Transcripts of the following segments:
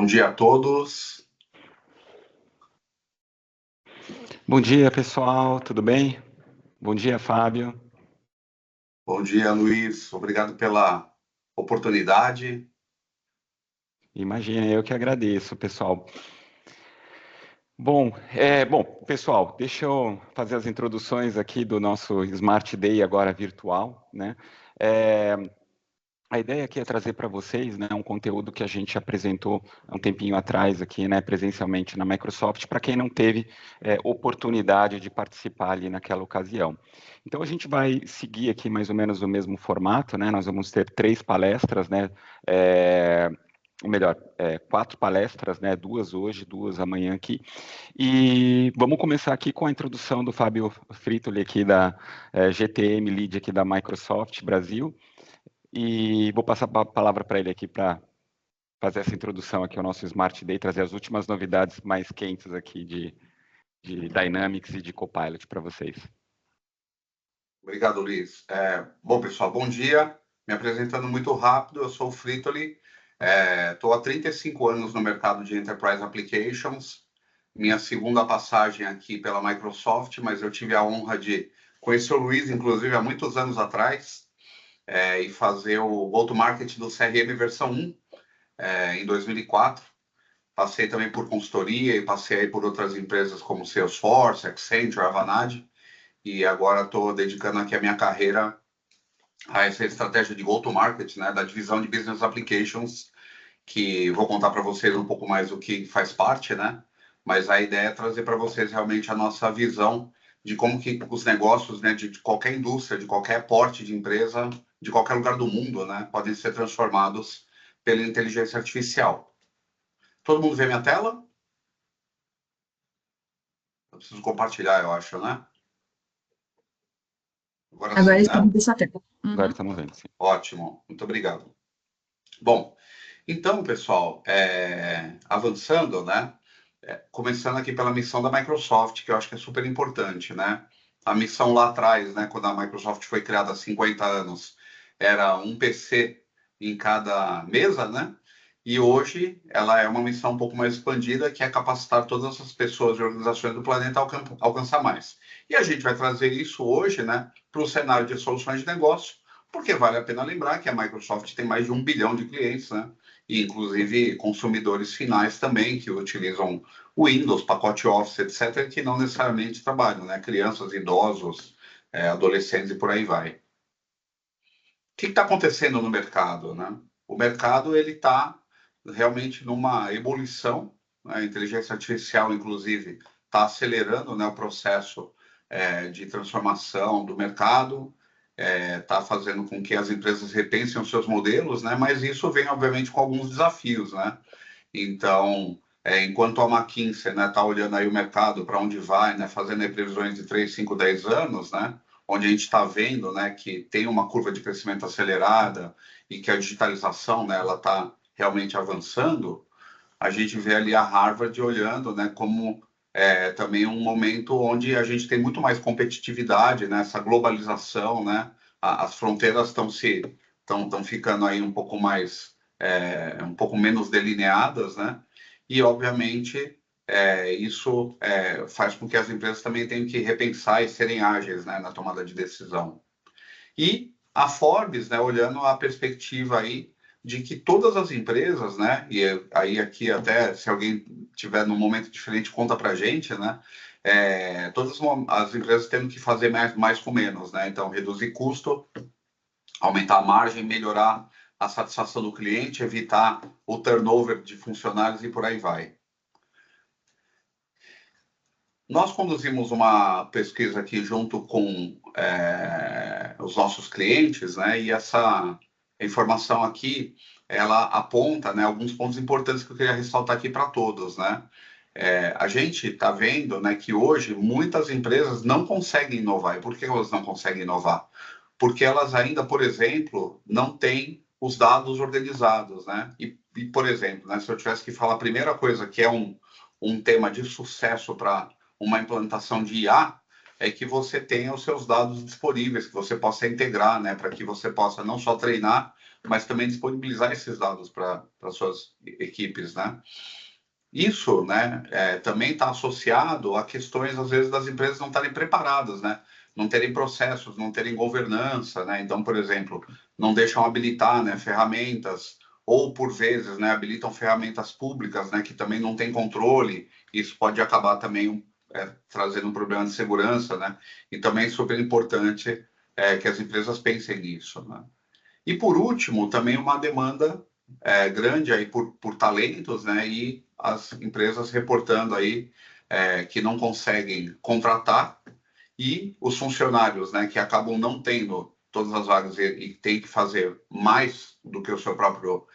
Bom dia a todos. Bom dia, pessoal, tudo bem? Bom dia, Fábio. Bom dia, Luiz. Obrigado pela oportunidade. Imagina, eu que agradeço, pessoal. Bom, pessoal, deixa eu fazer as introduções aqui do nosso Smart Day agora virtual, né? A ideia aqui é trazer para vocês, né, um conteúdo que a gente apresentou há um tempinho atrás aqui, né, presencialmente na Microsoft, para quem não teve oportunidade de participar ali naquela ocasião. Então a gente vai seguir aqui mais ou menos o mesmo formato, né? Nós vamos ter 3 palestras, né? Ou melhor, 4 palestras, né? 2 hoje, 2 amanhã aqui. E vamos começar aqui com a introdução do Fábio Fritoli aqui da GTM Lead aqui da Microsoft Brasil. E vou passar a palavra para ele aqui para fazer essa introdução aqui ao nosso Smart Day, trazer as últimas novidades mais quentes aqui de Dynamics e de Copilot para vocês. Obrigado, Luiz. Bom, pessoal, bom dia. Me apresentando muito rápido, eu sou o Fritoli. Estou há 35 anos no mercado de Enterprise Applications. Minha segunda passagem aqui pela Microsoft, mas eu tive a honra de conhecer o Luiz, inclusive, há muitos anos atrás, e fazer o Go-to-Market do CRM versão 1, em 2004. Passei também por consultoria e passei por outras empresas como Salesforce, Accenture, Avanade, e agora estou dedicando aqui a minha carreira a essa estratégia de go-to-market, né, da divisão de Business Applications, que vou contar para vocês um pouco mais do que faz parte, né? Mas a ideia é trazer para vocês realmente a nossa visão de como que os negócios, né, de qualquer indústria, de qualquer porte de empresa, de qualquer lugar do mundo, né, podem ser transformados pela inteligência artificial. Todo mundo vê minha tela? Eu preciso compartilhar, eu acho, né? Agora sim, estamos né? nessa tela. Agora estamos vendo, sim. Ótimo, muito obrigado. Bom, então, pessoal, avançando, né? Começando aqui pela missão da Microsoft, que eu acho que é super importante, né? A missão lá atrás, né, quando a Microsoft foi criada há 50 anos, era um PC em cada mesa, né? E hoje ela é uma missão um pouco mais expandida, que é capacitar todas as pessoas e organizações do planeta a alcançar mais. E a gente vai trazer isso hoje, né, para o cenário de soluções de negócio, porque vale a pena lembrar que a Microsoft tem mais de 1 bilhão de clientes, né? E inclusive consumidores finais também que utilizam Windows, pacote Office, etc., que não necessariamente trabalham, né? Crianças, idosos, adolescentes e por aí vai. O que está acontecendo no mercado, né? O mercado ele está realmente numa ebulição, né? A inteligência artificial, inclusive, está acelerando, né, o processo de transformação do mercado, está fazendo com que as empresas repensem os seus modelos, né? Mas isso vem, obviamente, com alguns desafios, né? Então, enquanto a McKinsey, né, está olhando aí o mercado para onde vai, né, fazendo aí previsões de 3, 5, 10 anos, né, onde a gente está vendo, né, que tem uma curva de crescimento acelerada e que a digitalização, né, ela está realmente avançando, a gente vê ali a Harvard olhando, né, como também um momento onde a gente tem muito mais competitividade, né, essa globalização, né, as fronteiras estão ficando aí um pouco mais um pouco menos delineadas, né? E obviamente isso faz com que as empresas também tenham que repensar e serem ágeis, né, na tomada de decisão. E a Forbes, né, olhando a perspectiva aí de que todas as empresas, né, e aí aqui até se alguém tiver num momento diferente conta para a gente, né, todas as empresas tendo que fazer mais com menos, né, então reduzir custo, aumentar a margem, melhorar a satisfação do cliente, evitar o turnover de funcionários e por aí vai. Nós conduzimos uma pesquisa aqui junto com os nossos clientes, né? E essa informação aqui, ela aponta, né, alguns pontos importantes que eu queria ressaltar aqui para todos, né? A gente está vendo, né, que hoje muitas empresas não conseguem inovar. E por que elas não conseguem inovar? Porque elas ainda, por exemplo, não têm os dados organizados, né? E por exemplo, né, se eu tivesse que falar a primeira coisa que é um tema de sucesso para uma implantação de IA, é que você tenha os seus dados disponíveis, que você possa integrar, né, para que você possa não só treinar, mas também disponibilizar esses dados para suas equipes, né? Isso, né, também está associado a questões, às vezes, das empresas não estarem preparadas, né? Não terem processos, não terem governança, né? Então, por exemplo, não deixam habilitar, né, ferramentas, ou, por vezes, né, habilitam ferramentas públicas, né, que também não têm controle. Isso pode acabar também trazendo um problema de segurança, né? E também é super importante que as empresas pensem nisso, né? E, por último, também uma demanda grande aí por talentos, né? E as empresas reportando aí que não conseguem contratar, e os funcionários, né, que acabam não tendo todas as vagas e tem que fazer mais do que o seu próprio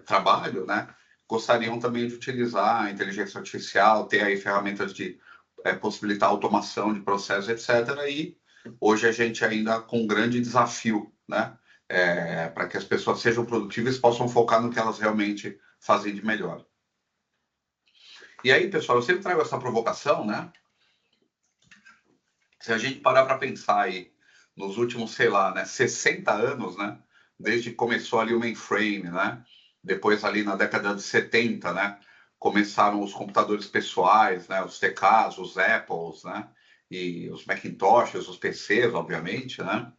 trabalho, né? Gostariam também de utilizar a inteligência artificial, ter aí ferramentas de possibilitar automação de processos, etc. E hoje a gente ainda com um grande desafio, né? Para que as pessoas sejam produtivas e possam focar no que elas realmente fazem de melhor. E aí, pessoal, eu sempre trago essa provocação, né? Se a gente parar para pensar aí nos últimos, sei lá, né, 60 anos, né? Desde que começou ali o mainframe, né? Depois ali na década de 70, né? Começaram os computadores pessoais, né? Os TKs, os Apples, né? E os Macintoshes, os PCs, obviamente, né?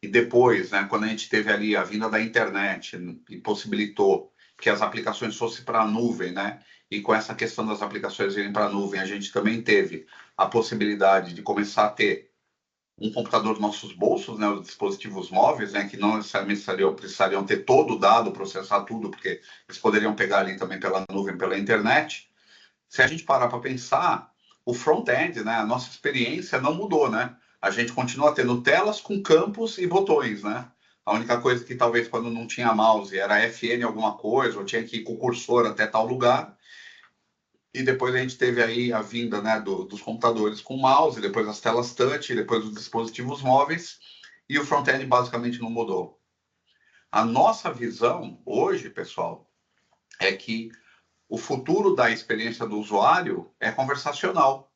E depois, né, quando a gente teve ali a vinda da internet e possibilitou que as aplicações fossem para a nuvem, né? E com essa questão das aplicações irem para a nuvem, a gente também teve a possibilidade de começar a ter um computador nos nossos bolsos, né? Os dispositivos móveis, né? Que não necessariamente precisariam ter todo o dado, processar tudo, porque eles poderiam pegar ali também pela nuvem, pela internet. Se a gente parar para pensar, o front-end, né? A nossa experiência não mudou, né? A gente continua tendo telas com campos e botões, né? A única coisa que talvez quando não tinha mouse era FN alguma coisa, ou tinha que ir com o cursor até tal lugar. E depois a gente teve aí a vinda, né, dos computadores com mouse, depois as telas touch, depois os dispositivos móveis, e o front-end basicamente não mudou. A nossa visão hoje, pessoal, é que o futuro da experiência do usuário é conversacional,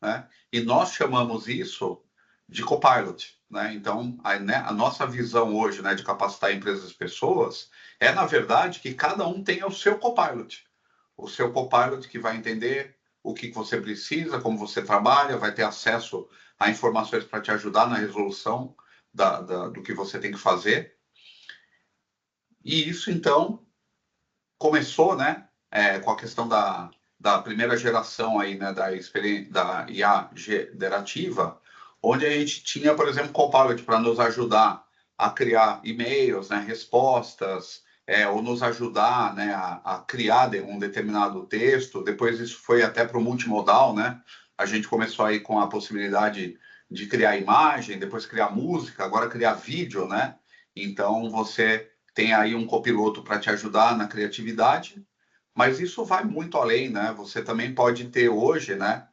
né? E nós chamamos isso de copilot, né? Então, a nossa visão hoje, né, de capacitar empresas e pessoas é, na verdade, que cada um tenha o seu copilot. O seu copilot que vai entender o que você precisa, como você trabalha, vai ter acesso a informações para te ajudar na resolução do que você tem que fazer. E isso, então, começou, né, com a questão da primeira geração aí, né, da IA generativa, onde a gente tinha, por exemplo, Copilot para nos ajudar a criar e-mails, né, respostas, ou nos ajudar, né, a criar um determinado texto. Depois isso foi até para o multimodal, né? A gente começou aí com a possibilidade de criar imagem, depois criar música, agora criar vídeo, né? Então você tem aí um copiloto para te ajudar na criatividade, mas isso vai muito além, né? Você também pode ter hoje, né,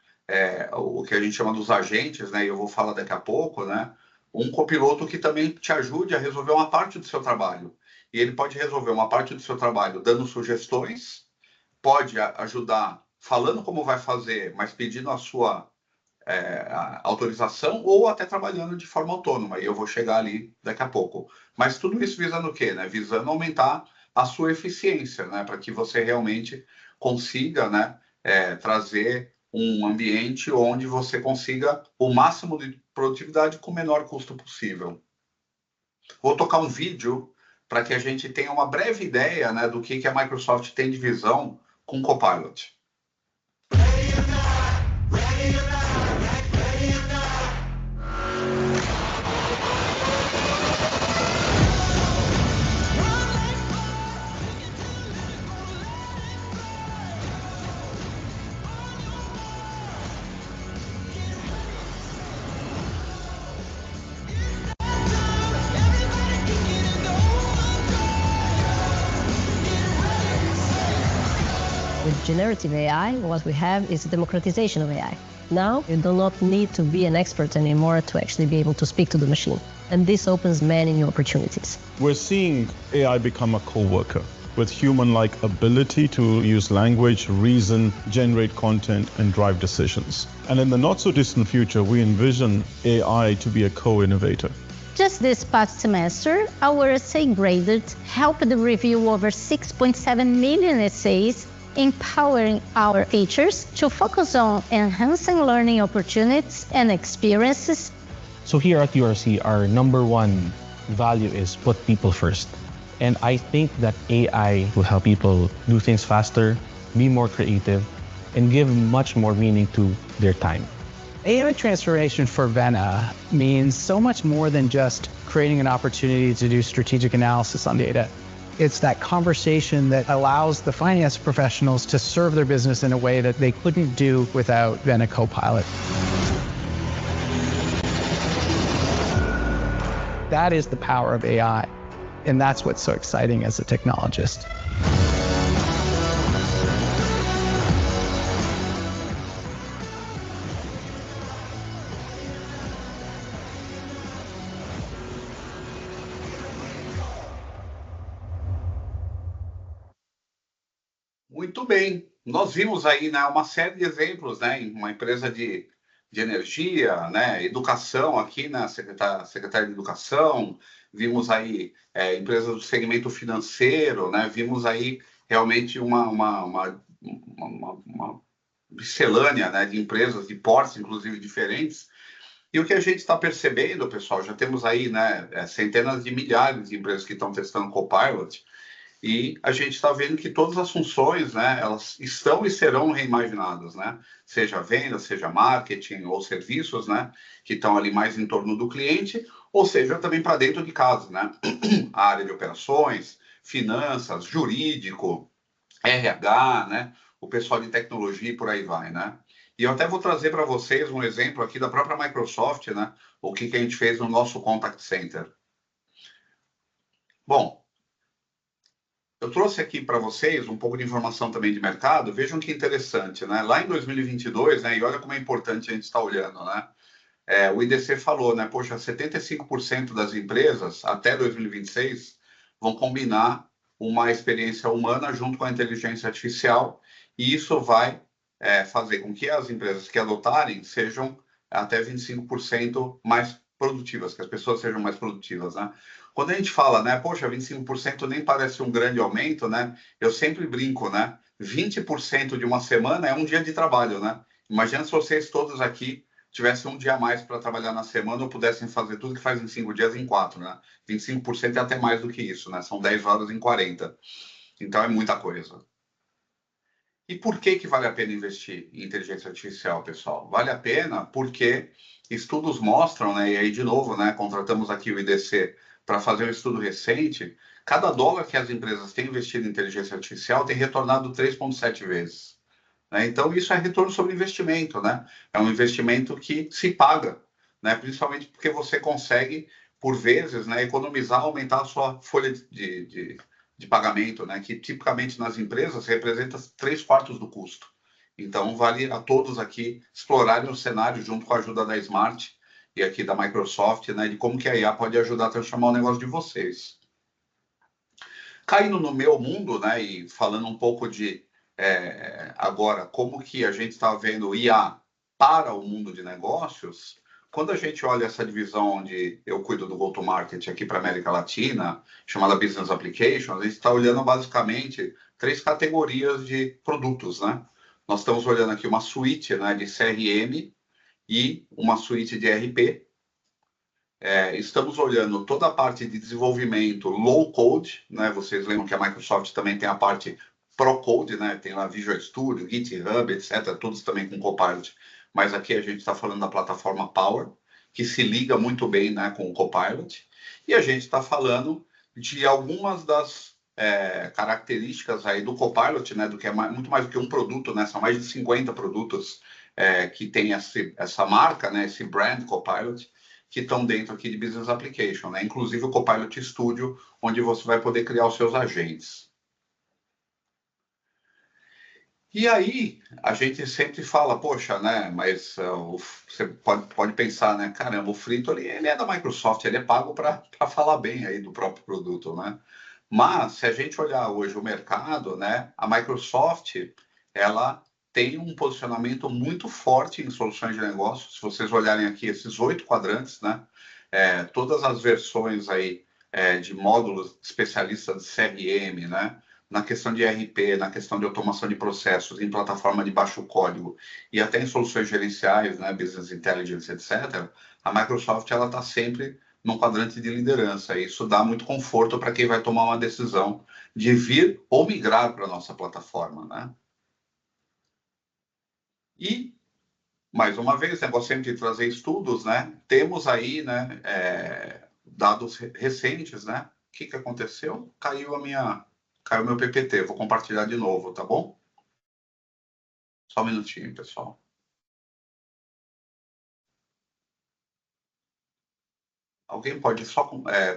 o que a gente chama dos agentes, né? E eu vou falar daqui a pouco, né? Um copiloto que também te ajude a resolver uma parte do seu trabalho. E ele pode resolver uma parte do seu trabalho dando sugestões, pode ajudar falando como vai fazer, mas pedindo a sua autorização, ou até trabalhando de forma autônoma, e eu vou chegar ali daqui a pouco. Mas tudo isso visando o quê? Né? Visando aumentar a sua eficiência, né? Para que você realmente consiga, né, trazer um ambiente onde você consiga o máximo de produtividade com o menor custo possível. Vou tocar um vídeo para que a gente tenha uma breve ideia, né, do que a Microsoft tem de visão com o Copilot. With generative AI, what we have is a democratization of AI. Now, you do not need to be an expert anymore to actually be able to speak to the machine. And this opens many new opportunities. We're seeing AI become a co-worker with human-like ability to use language, reason, generate content, and drive decisions. And in the not-so-distant future, we envision AI to be a co-innovator. Just this past semester, our essay graded helped review over 6.7 million essays, empowering our teachers to focus on enhancing learning opportunities and experiences. So here at URC, our number one value is put people first. And I think that AI will help people do things faster, be more creative, and give much more meaning to their time. AI transformation for Vena means so much more than just creating an opportunity to do strategic analysis on data. It's that conversation that allows the finance professionals to serve their business in a way that they couldn't do without Vena Copilot. That is the power of AI, and that's what's so exciting as a technologist. Muito bem. Nós vimos aí, né, uma série de exemplos, né, em uma empresa de energia, né, educação aqui, né, secretária de Educação, vimos aí empresas do segmento financeiro, né, vimos aí realmente uma miscelânea, né, de empresas de portes, inclusive, diferentes. E o que a gente está percebendo, pessoal, já temos aí, né, centenas de milhares de empresas que estão testando Copilot, e a gente está vendo que todas as funções, né, elas estão e serão reimaginadas, né? Seja venda, seja marketing ou serviços, né, que estão ali mais em torno do cliente, ou seja, também para dentro de casa, né? A área de operações, finanças, jurídico, RH, né? O pessoal de tecnologia e por aí vai, né? E eu até vou trazer para vocês um exemplo aqui da própria Microsoft, né? O que a gente fez no nosso Contact Center. Bom, eu trouxe aqui para vocês um pouco de informação também de mercado. Vejam que interessante, né? Lá em 2022, né? E olha como é importante a gente estar olhando, né? O IDC falou, né? Poxa, 75% das empresas até 2026 vão combinar uma experiência humana junto com a inteligência artificial, e isso vai fazer com que as empresas que adotarem sejam até 25% mais produtivas, que as pessoas sejam mais produtivas, né? Quando a gente fala, né, poxa, 25% nem parece um grande aumento, né? Eu sempre brinco, né? 20% de uma semana é um dia de trabalho, né? Imagina se vocês todos aqui tivessem um dia a mais para trabalhar na semana ou pudessem fazer tudo que faz em 5 dias em 4, né? 25% é até mais do que isso, né? São 10 horas em 40. Então é muita coisa. E por que vale a pena investir em inteligência artificial, pessoal? Vale a pena porque estudos mostram, né, e aí de novo, né, contratamos aqui o IDC para fazer um estudo recente, cada dólar que as empresas têm investido em inteligência artificial tem retornado 3,7 vezes. Né? Então, isso é retorno sobre investimento, né? É um investimento que se paga, né? Principalmente porque você consegue, por vezes, né, economizar, aumentar a sua folha de pagamento, né? Que tipicamente nas empresas representa 3/4 do custo. Então, vale a todos aqui explorarem o cenário junto com a ajuda da Smart e aqui da Microsoft, né, de como que a IA pode ajudar a transformar o negócio de vocês. Caindo no meu mundo, né, e falando um pouco de, agora, como que a gente está vendo IA para o mundo de negócios, quando a gente olha essa divisão onde eu cuido do go-to-market aqui para a América Latina, chamada Business Applications, a gente está olhando basicamente 3 categorias de produtos, né? Nós estamos olhando aqui uma suíte, né, de CRM e uma suíte de ERP. Estamos olhando toda a parte de desenvolvimento low code, né? Vocês lembram que a Microsoft também tem a parte pro code, né? Tem lá Visual Studio, GitHub, etc. Todos também com Copilot. Mas aqui a gente está falando da plataforma Power, que se liga muito bem, né, com o Copilot. E a gente está falando de algumas das características aí do Copilot, né, do que é muito mais do que um produto, né? São mais de 50 produtos que tem essa marca, né, esse brand Copilot, que estão dentro aqui de Business Application, né? Inclusive o Copilot Studio, onde você vai poder criar os seus agentes. E aí, a gente sempre fala, poxa, né, mas você pode pensar, né, caramba, o Frito, ele é da Microsoft, ele é pago para falar bem aí do próprio produto, né? Mas, se a gente olhar hoje o mercado, né, a Microsoft, ela tem um posicionamento muito forte em soluções de negócio. Se vocês olharem aqui esses 8 quadrantes, né, todas as versões aí de módulos especialistas de CRM, né? Na questão de ERP, na questão de automação de processos, em plataforma de baixo código e até em soluções gerenciais, né? Business Intelligence, etc., a Microsoft ela está sempre num quadrante de liderança. E isso dá muito conforto para quem vai tomar uma decisão de vir ou migrar para a nossa plataforma, né? E, mais uma vez, negócio sempre de trazer estudos, né? Temos aí, né, dados recentes, né? O que aconteceu? Caiu meu PPT. Vou compartilhar de novo, tá bom? Só um minutinho, pessoal. Alguém pode só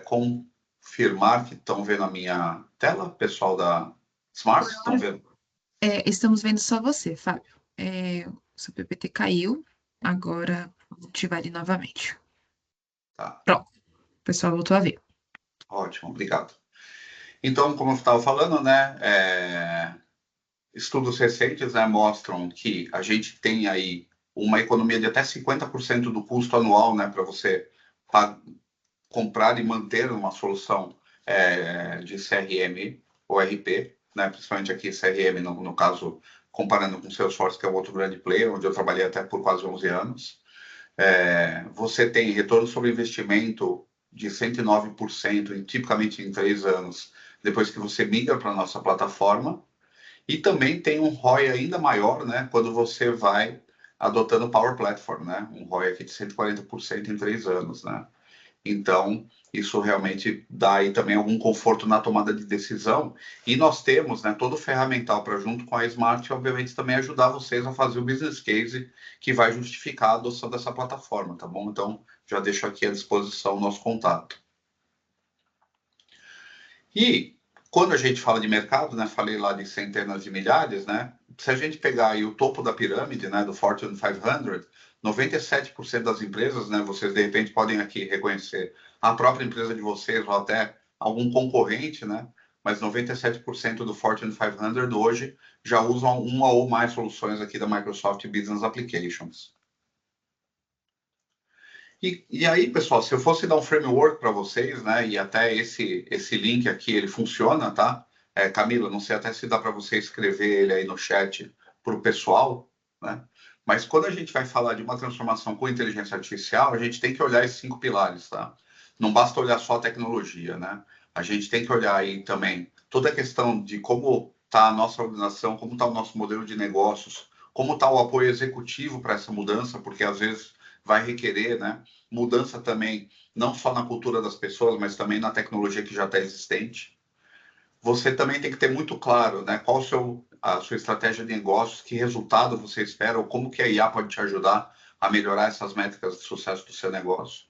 confirmar que estão vendo a minha tela? Pessoal da Smart, estão vendo? Estamos vendo só você, Fábio. O seu PPT caiu, agora vou ativar ele novamente. Tá. Pronto, o pessoal voltou a ver. Ótimo, obrigado. Então, como eu estava falando, né, estudos recentes, né, mostram que a gente tem aí uma economia de até 50% do custo anual, né, para você comprar e manter uma solução de CRM ou RP, né, principalmente aqui CRM, no caso, comparando com Salesforce, que é o outro grande player, onde eu trabalhei até por quase 11 anos. Você tem retorno sobre investimento de 109%, tipicamente em 3 anos, depois que você migra para a nossa plataforma. E também tem um ROI ainda maior, né, quando você vai adotando o Power Platform, né, um ROI aqui de 140% em 3 anos, né. Então, isso realmente dá aí também algum conforto na tomada de decisão. E nós temos, né, todo o ferramental para, junto com a Smart, obviamente, também ajudar vocês a fazer o business case que vai justificar a adoção dessa plataforma, tá bom? Então, já deixo aqui à disposição o nosso contato. E quando a gente fala de mercado, né, falei lá de centenas de milhares, né, se a gente pegar aí o topo da pirâmide, né, do Fortune 500, 97% das empresas, né, vocês de repente podem aqui reconhecer a própria empresa de vocês ou até algum concorrente, né, mas 97% do Fortune 500 hoje já usam uma ou mais soluções aqui da Microsoft Business Applications. E aí, pessoal, se eu fosse dar um framework para vocês, né, e até esse link aqui, ele funciona, tá? Camila, não sei até se dá para você escrever ele aí no chat para o pessoal, né? Mas quando a gente vai falar de uma transformação com inteligência artificial, a gente tem que olhar esses 5 pilares, tá? Não basta olhar só a tecnologia, né? A gente tem que olhar aí também toda a questão de como está a nossa organização, como está o nosso modelo de negócios, como está o apoio executivo para essa mudança, porque às vezes vai requerer, né, mudança também, não só na cultura das pessoas, mas também na tecnologia que já está existente. Você também tem que ter muito claro, né, qual a sua estratégia de negócios, que resultado você espera, ou como que a IA pode te ajudar a melhorar essas métricas de sucesso do seu negócio.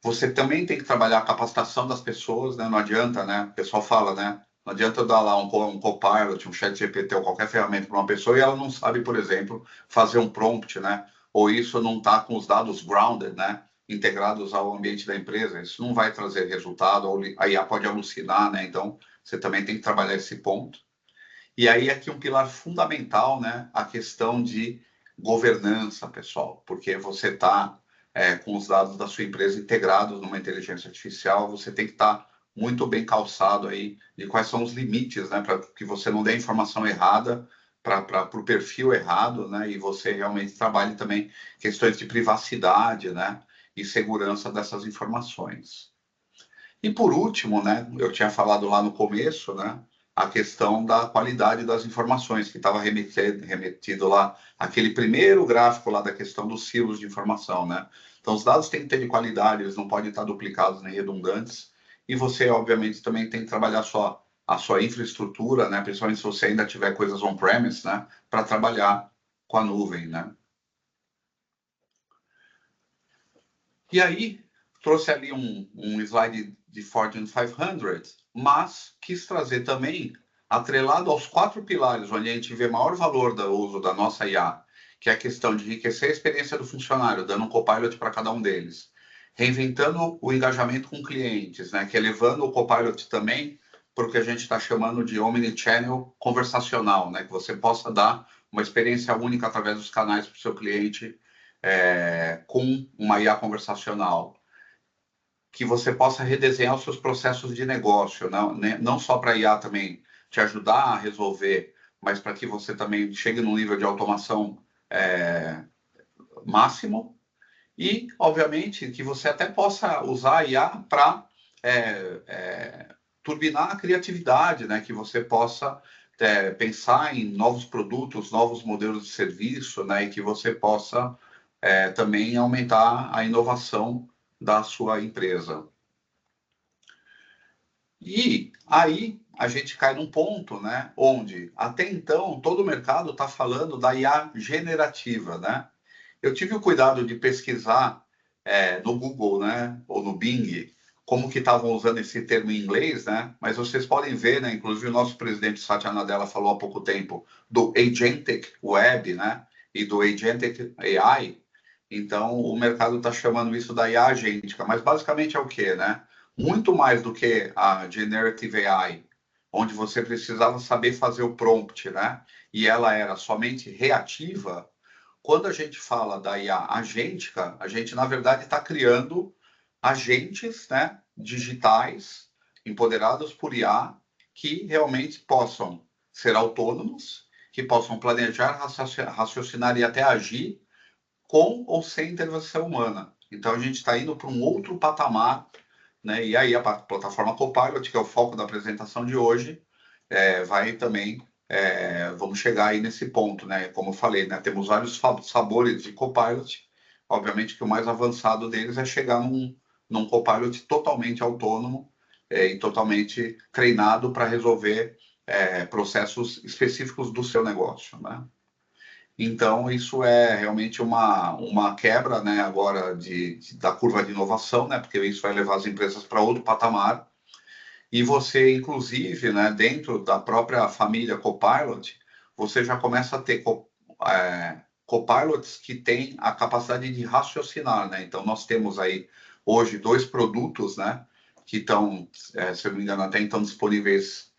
Você também tem que trabalhar a capacitação das pessoas, né, não adianta, né, o pessoal fala, né, não adianta eu dar lá um Copilot, um ChatGPT ou qualquer ferramenta para uma pessoa e ela não sabe, por exemplo, fazer um prompt, né, ou isso não está com os dados grounded, né, integrados ao ambiente da empresa, isso não vai trazer resultado, ou a IA pode alucinar, né, então você também tem que trabalhar esse ponto. E aí aqui um pilar fundamental, né, a questão de governança, pessoal, porque você está com os dados da sua empresa integrados numa inteligência artificial, você tem que estar muito bem calçado aí de quais são os limites, né, para que você não dê informação errada para o perfil errado, né, e você realmente trabalhe também questões de privacidade, né, e segurança dessas informações. E por último, né, eu tinha falado lá no começo, né, a questão da qualidade das informações, que estava remetido lá, aquele primeiro gráfico lá da questão dos silos de informação, né? Então, os dados têm que ter de qualidade, eles não podem estar duplicados nem redundantes, e você, obviamente, também tem que trabalhar a sua infraestrutura, né? Principalmente se você ainda tiver coisas on-premise, né? Para trabalhar com a nuvem, né? E aí, trouxe ali um slide de Fortune 500, mas quis trazer também, atrelado aos 4 pilares, onde a gente vê maior valor do uso da nossa IA, que é a questão de enriquecer a experiência do funcionário, dando um copilot para cada um deles, reinventando o engajamento com clientes, né, que é levando o copilot também para o que a gente está chamando de omnichannel conversacional, né, que você possa dar uma experiência única através dos canais para o seu cliente, com uma IA conversacional. que você possa redesenhar os seus processos de negócio, não só para a IA também te ajudar a resolver, mas para que você também chegue num nível de automação máximo e, obviamente, que você até possa usar a IA para turbinar a criatividade, né? Que você possa pensar em novos produtos, novos modelos de serviço, né? E que você possa também aumentar a inovação da sua empresa. E aí a gente cai num ponto, né? Onde até então todo o mercado está falando da IA generativa, né? Eu tive o cuidado de pesquisar no Google, né? Ou no Bing, como que estavam usando esse termo em inglês, né? Mas vocês podem ver, né? Inclusive o nosso presidente Satya Nadella falou há pouco tempo do Agentic Web, né? E do Agentic AI. Então o mercado está chamando isso da IA agêntica, mas basicamente é o quê, né? Muito mais do que a Generative AI, onde você precisava saber fazer o prompt, né? E ela era somente reativa. Quando a gente fala da IA agêntica, a gente na verdade está criando agentes, né, digitais, empoderados por IA, que realmente possam ser autônomos, que possam planejar, raciocinar e até agir com ou sem intervenção humana. Então a gente está indo para um outro patamar, né? E aí a plataforma Copilot, que é o foco da apresentação de hoje, vai também, vamos chegar aí nesse ponto, né? Como eu falei, né? Temos vários sabores de Copilot. Obviamente que o mais avançado deles é chegar num Copilot totalmente autônomo e totalmente treinado para resolver processos específicos do seu negócio, né? Então, isso é realmente uma quebra, né, agora da curva de inovação, né, porque isso vai levar as empresas para outro patamar. E você, inclusive, né, dentro da própria família Copilot, você já começa a ter Copilots que têm a capacidade de raciocinar, né? Então, nós temos aí, hoje, 2 produtos, né, que estão, se eu não me engano, até então disponíveis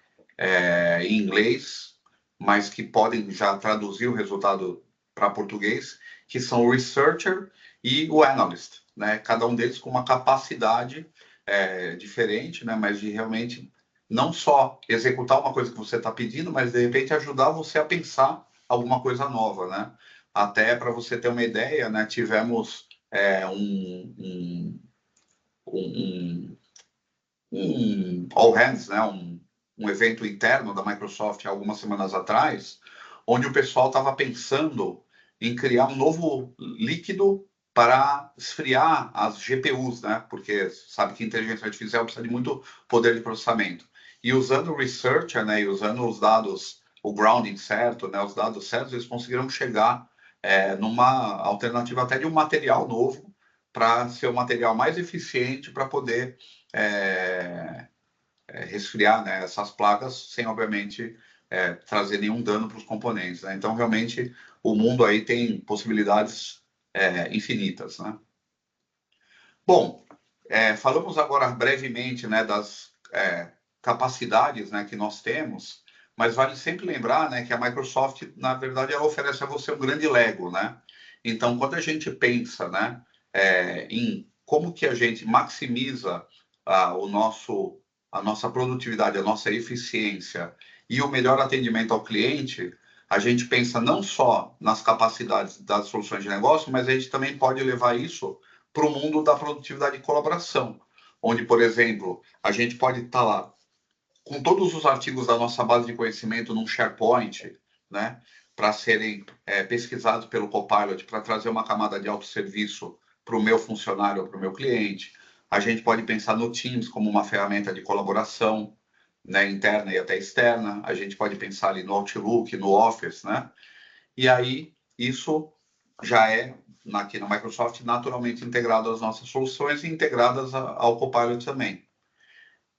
em inglês, mas que podem já traduzir o resultado para português, que são o Researcher e o Analyst, né? Cada um deles com uma capacidade diferente, né? Mas de realmente não só executar uma coisa que você está pedindo, mas de repente ajudar você a pensar alguma coisa nova, né? Até para você ter uma ideia, né? Tivemos um All Hands, né? Um evento interno da Microsoft algumas semanas atrás, onde o pessoal estava pensando em criar um novo líquido para esfriar as GPUs, né? Porque sabe que inteligência artificial precisa de muito poder de processamento. E usando o researcher, né? E usando os dados, o grounding certo, né? Os dados certos, eles conseguiram chegar numa alternativa até de um material novo para ser o material mais eficiente para poder resfriar, né, essas placas sem, obviamente, trazer nenhum dano para os componentes, né? Então, realmente, o mundo aí tem possibilidades infinitas, né? Bom, falamos agora brevemente, né, das capacidades, né, que nós temos, mas vale sempre lembrar, né, que a Microsoft, na verdade, ela oferece a você um grande Lego, né? Então, quando a gente pensa, né, em como que a gente maximiza a nossa produtividade, a nossa eficiência e o melhor atendimento ao cliente, a gente pensa não só nas capacidades das soluções de negócio, mas a gente também pode levar isso para o mundo da produtividade e colaboração, onde, por exemplo, a gente pode estar lá com todos os artigos da nossa base de conhecimento num SharePoint, né, para serem pesquisados pelo Copilot, para trazer uma camada de autosserviço para o meu funcionário ou para o meu cliente. A gente pode pensar no Teams como uma ferramenta de colaboração, né, interna e até externa. A gente pode pensar ali no Outlook, no Office, né? E aí, isso já é, aqui na Microsoft, naturalmente integrado às nossas soluções e integradas ao Copilot também.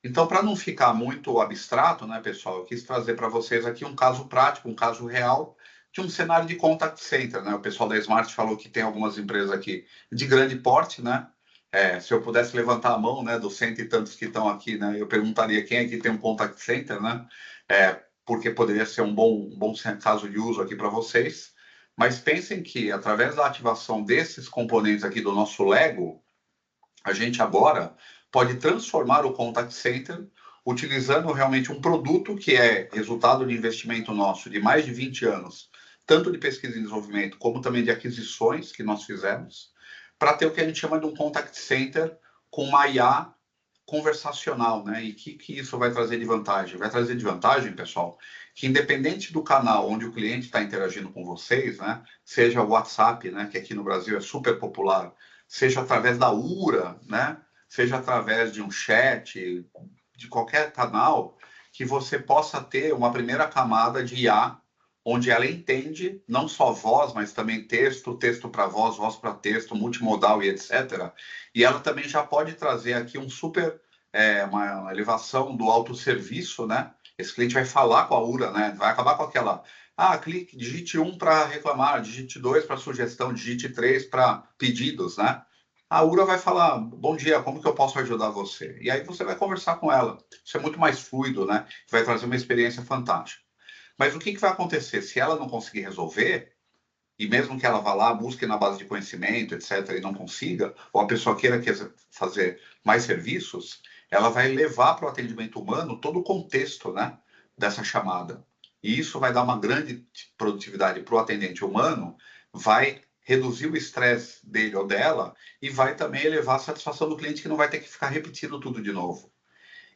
Então, para não ficar muito abstrato, né, pessoal, eu quis trazer para vocês aqui um caso prático, um caso real de um cenário de contact center, né? O pessoal da Smart falou que tem algumas empresas aqui de grande porte, né? Se eu pudesse levantar a mão, né, dos 100 e tantos que estão aqui, né, eu perguntaria quem é que tem um contact center, né? Porque poderia ser um bom caso de uso aqui para vocês. Mas pensem que, através da ativação desses componentes aqui do nosso Lego, a gente agora pode transformar o contact center utilizando realmente um produto que é resultado de investimento nosso de mais de 20 anos, tanto de pesquisa e desenvolvimento, como também de aquisições que nós fizemos, para ter o que a gente chama de um contact center com uma IA conversacional, né? E o que isso vai trazer de vantagem? Vai trazer de vantagem, pessoal, que independente do canal onde o cliente está interagindo com vocês, né? Seja o WhatsApp, né? Que aqui no Brasil é super popular, seja através da URA, né? Seja através de um chat, de qualquer canal, que você possa ter uma primeira camada de IA, onde ela entende não só voz, mas também texto, texto para voz, voz para texto, multimodal e etc. E ela também já pode trazer aqui uma elevação do autosserviço, né? Esse cliente vai falar com a URA, né? Vai acabar com aquela, clique, digite 1 para reclamar, digite 2 para sugestão, digite 3 para pedidos, né? A URA vai falar, bom dia, como que eu posso ajudar você? E aí você vai conversar com ela. Isso é muito mais fluido, né? Vai trazer uma experiência fantástica. Mas o que vai acontecer? Se ela não conseguir resolver, e mesmo que ela vá lá, busque na base de conhecimento, etc., e não consiga, ou a pessoa queira fazer mais serviços, ela vai levar para o atendimento humano todo o contexto, né, dessa chamada. E isso vai dar uma grande produtividade para o atendente humano, vai reduzir o estresse dele ou dela e vai também elevar a satisfação do cliente, que não vai ter que ficar repetindo tudo de novo.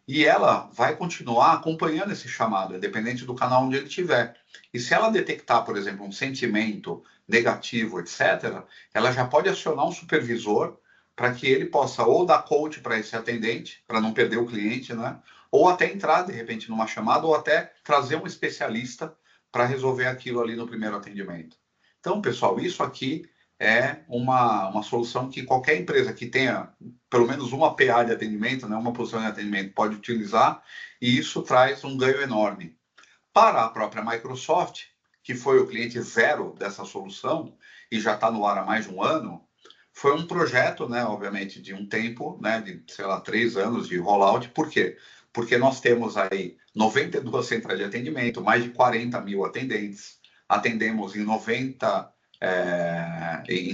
E ela vai continuar acompanhando esse chamado, independente do canal onde ele estiver. E se ela detectar, por exemplo, um sentimento negativo, etc., ela já pode acionar um supervisor para que ele possa ou dar coach para esse atendente, para não perder o cliente, né? Ou até entrar, de repente, numa chamada, ou até trazer um especialista para resolver aquilo ali no primeiro atendimento. Então, pessoal, isso aqui é uma solução que qualquer empresa que tenha pelo menos uma PA de atendimento, né, uma posição de atendimento, pode utilizar, e isso traz um ganho enorme. Para a própria Microsoft, que foi o cliente zero dessa solução, e já está no ar há mais de um ano, foi um projeto, né, obviamente, de um tempo, né, de, 3 anos de rollout. Por quê? Porque nós temos aí 92 centrais de atendimento, mais de 40 mil atendentes, atendemos em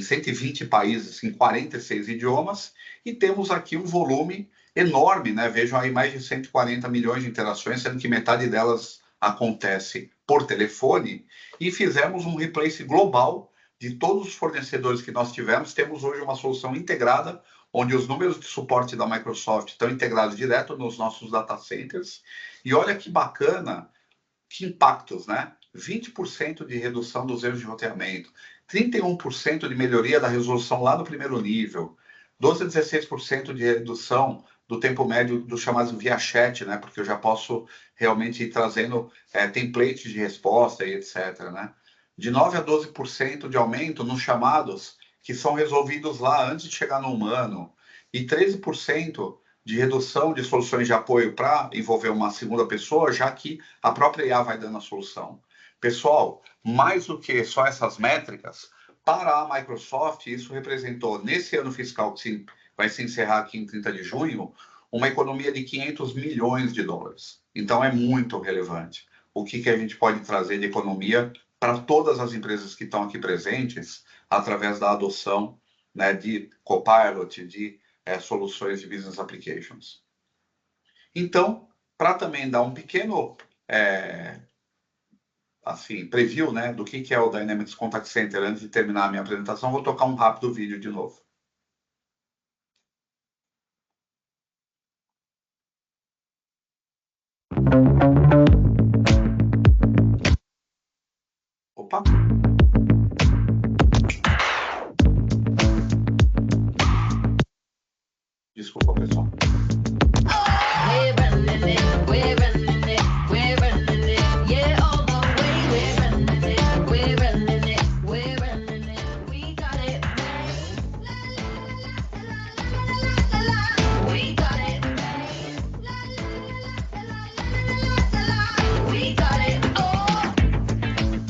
120 países, em 46 idiomas, e temos aqui um volume enorme, né? Vejam aí mais de 140 milhões de interações, sendo que metade delas acontece por telefone, e fizemos um replace global de todos os fornecedores que nós tivemos. Temos hoje uma solução integrada, onde os números de suporte da Microsoft estão integrados direto nos nossos data centers, e olha que bacana, que impactos, né? 20% de redução dos erros de roteamento, 31% de melhoria da resolução lá no primeiro nível, 12 a 16% de redução do tempo médio dos chamados via chat, né? Porque eu já posso realmente ir trazendo templates de resposta e etc, né? De 9 a 12% de aumento nos chamados que são resolvidos lá antes de chegar no humano, e 13% de redução de soluções de apoio para envolver uma segunda pessoa, já que a própria IA vai dando a solução. Pessoal, mais do que só essas métricas, para a Microsoft, isso representou, nesse ano fiscal que vai se encerrar aqui em 30 de junho, uma economia de 500 milhões de dólares. Então, é muito relevante. O que a gente pode trazer de economia para todas as empresas que estão aqui presentes, através da adoção, né, de Copilot, de soluções de Business Applications. Então, para também dar um pequeno preview, né, do que é o Dynamics Contact Center, antes de terminar a minha apresentação, vou tocar um rápido vídeo de novo. Opa! Desculpa, pessoal.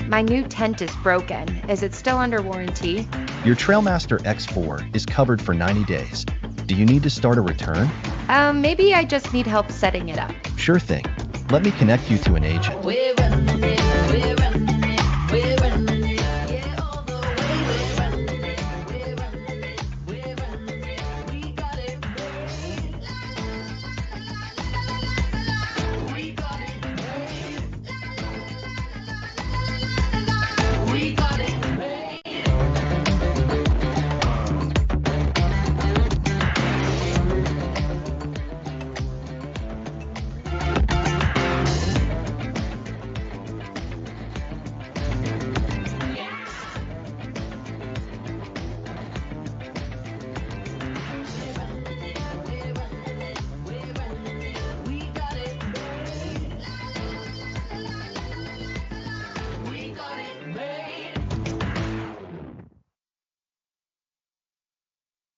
My new tent is broken. Is it still under warranty? Your Trailmaster X4 is covered for 90 days. Do you need to start a return? Maybe I just need help setting it up. Sure thing. Let me connect you to an agent.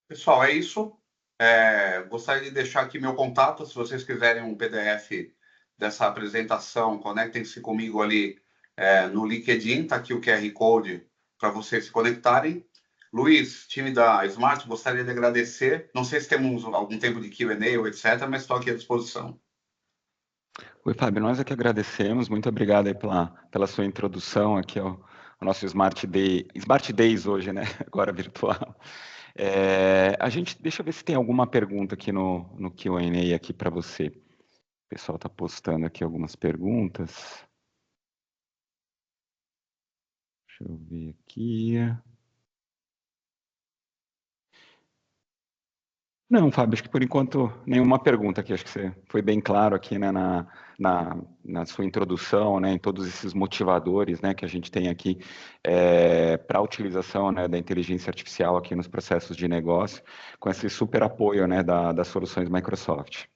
Pessoal, é isso. Gostaria de deixar aqui meu contato, se vocês quiserem um PDF dessa apresentação, conectem-se comigo ali no LinkedIn, está aqui o QR Code para vocês se conectarem. Luiz, time da Smart, gostaria de agradecer. Não sei se temos algum tempo de Q&A ou etc., mas estou aqui à disposição. Oi, Fábio, nós é que agradecemos. Muito obrigado aí pela sua introdução aqui ao nosso Smart Days hoje, né? Agora virtual. Deixa eu ver se tem alguma pergunta aqui no Q&A aqui para você. O pessoal está postando aqui algumas perguntas. Deixa eu ver aqui. Não, Fábio, acho que por enquanto nenhuma pergunta aqui. Acho que você foi bem claro aqui, né, na sua introdução, né, em todos esses motivadores, né, que a gente tem aqui para a utilização, né, da inteligência artificial aqui nos processos de negócio, com esse super apoio, né, das soluções Microsoft.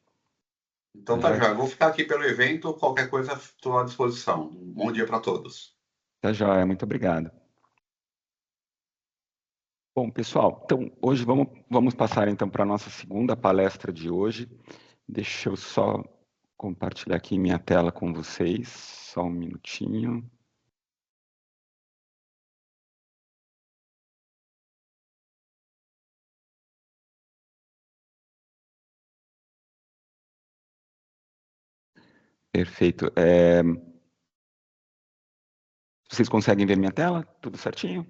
Então tá, já. Vou ficar aqui pelo evento. Qualquer coisa, estou à disposição. Um bom dia para todos. Tá joia, muito obrigado. Bom, pessoal, então hoje vamos passar então para a nossa segunda palestra de hoje. Deixa eu só compartilhar aqui minha tela com vocês, só um minutinho. Perfeito. Vocês conseguem ver minha tela? Tudo certinho?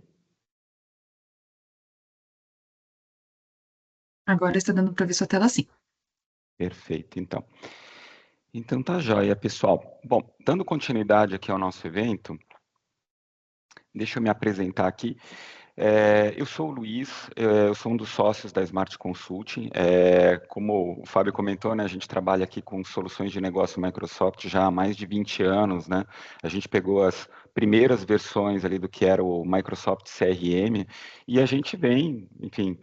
Agora está dando para ver sua tela sim. Perfeito, então. Então tá joia, pessoal. Bom, dando continuidade aqui ao nosso evento, deixa eu me apresentar aqui. Eu sou o Luiz, eu sou um dos sócios da Smart Consulting. Como o Fábio comentou, né, a gente trabalha aqui com soluções de negócio Microsoft já há mais de 20 anos, né? A gente pegou as primeiras versões ali do que era o Microsoft CRM e a gente vem, enfim,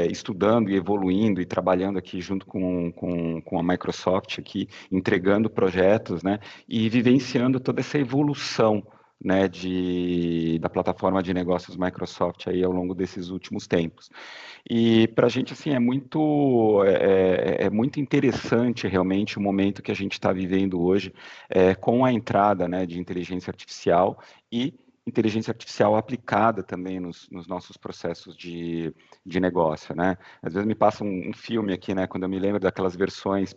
estudando e evoluindo e trabalhando aqui junto com a Microsoft aqui, entregando projetos, né, e vivenciando toda essa evolução, né, da plataforma de negócios Microsoft aí ao longo desses últimos tempos. E para a gente, assim, é muito interessante realmente o momento que a gente está vivendo hoje com a entrada, né, de inteligência artificial e inteligência artificial aplicada também nos nossos processos de negócio, né? Às vezes me passa um filme aqui, né, quando eu me lembro daquelas versões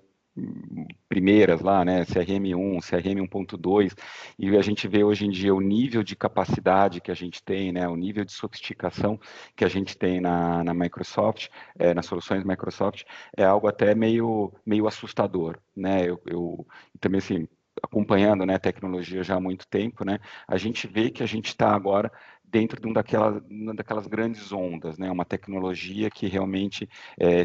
primeiras lá, né, CRM1, CRM1.2, e a gente vê hoje em dia o nível de capacidade que a gente tem, né, o nível de sofisticação que a gente tem na Microsoft, nas soluções Microsoft, é algo até meio assustador, né, eu também, assim, acompanhando, né, tecnologia já há muito tempo, né, a gente vê que a gente está agora dentro de uma daquelas grandes ondas, né, uma tecnologia que realmente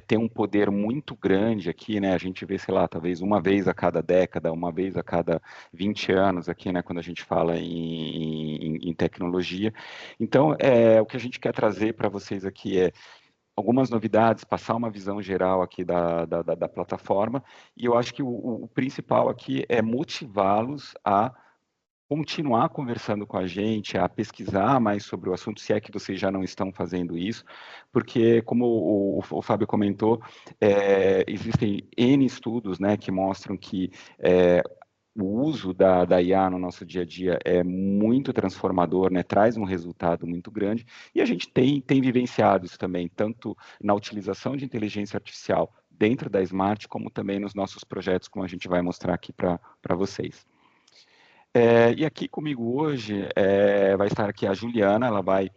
tem um poder muito grande aqui, né, a gente vê, sei lá, talvez uma vez a cada década, uma vez a cada 20 anos aqui, né, quando a gente fala em tecnologia. Então, o que a gente quer trazer para vocês aqui é algumas novidades, passar uma visão geral aqui da plataforma, e eu acho que o principal aqui é motivá-los a continuar conversando com a gente, a pesquisar mais sobre o assunto, se é que vocês já não estão fazendo isso, porque, como o Fábio comentou, existem N estudos, né, que mostram que o uso da IA no nosso dia a dia é muito transformador, né, traz um resultado muito grande, e a gente tem vivenciado isso também, tanto na utilização de inteligência artificial dentro da Smart, como também nos nossos projetos, como a gente vai mostrar aqui para vocês. E aqui comigo hoje vai estar aqui a Juliana, ela vai,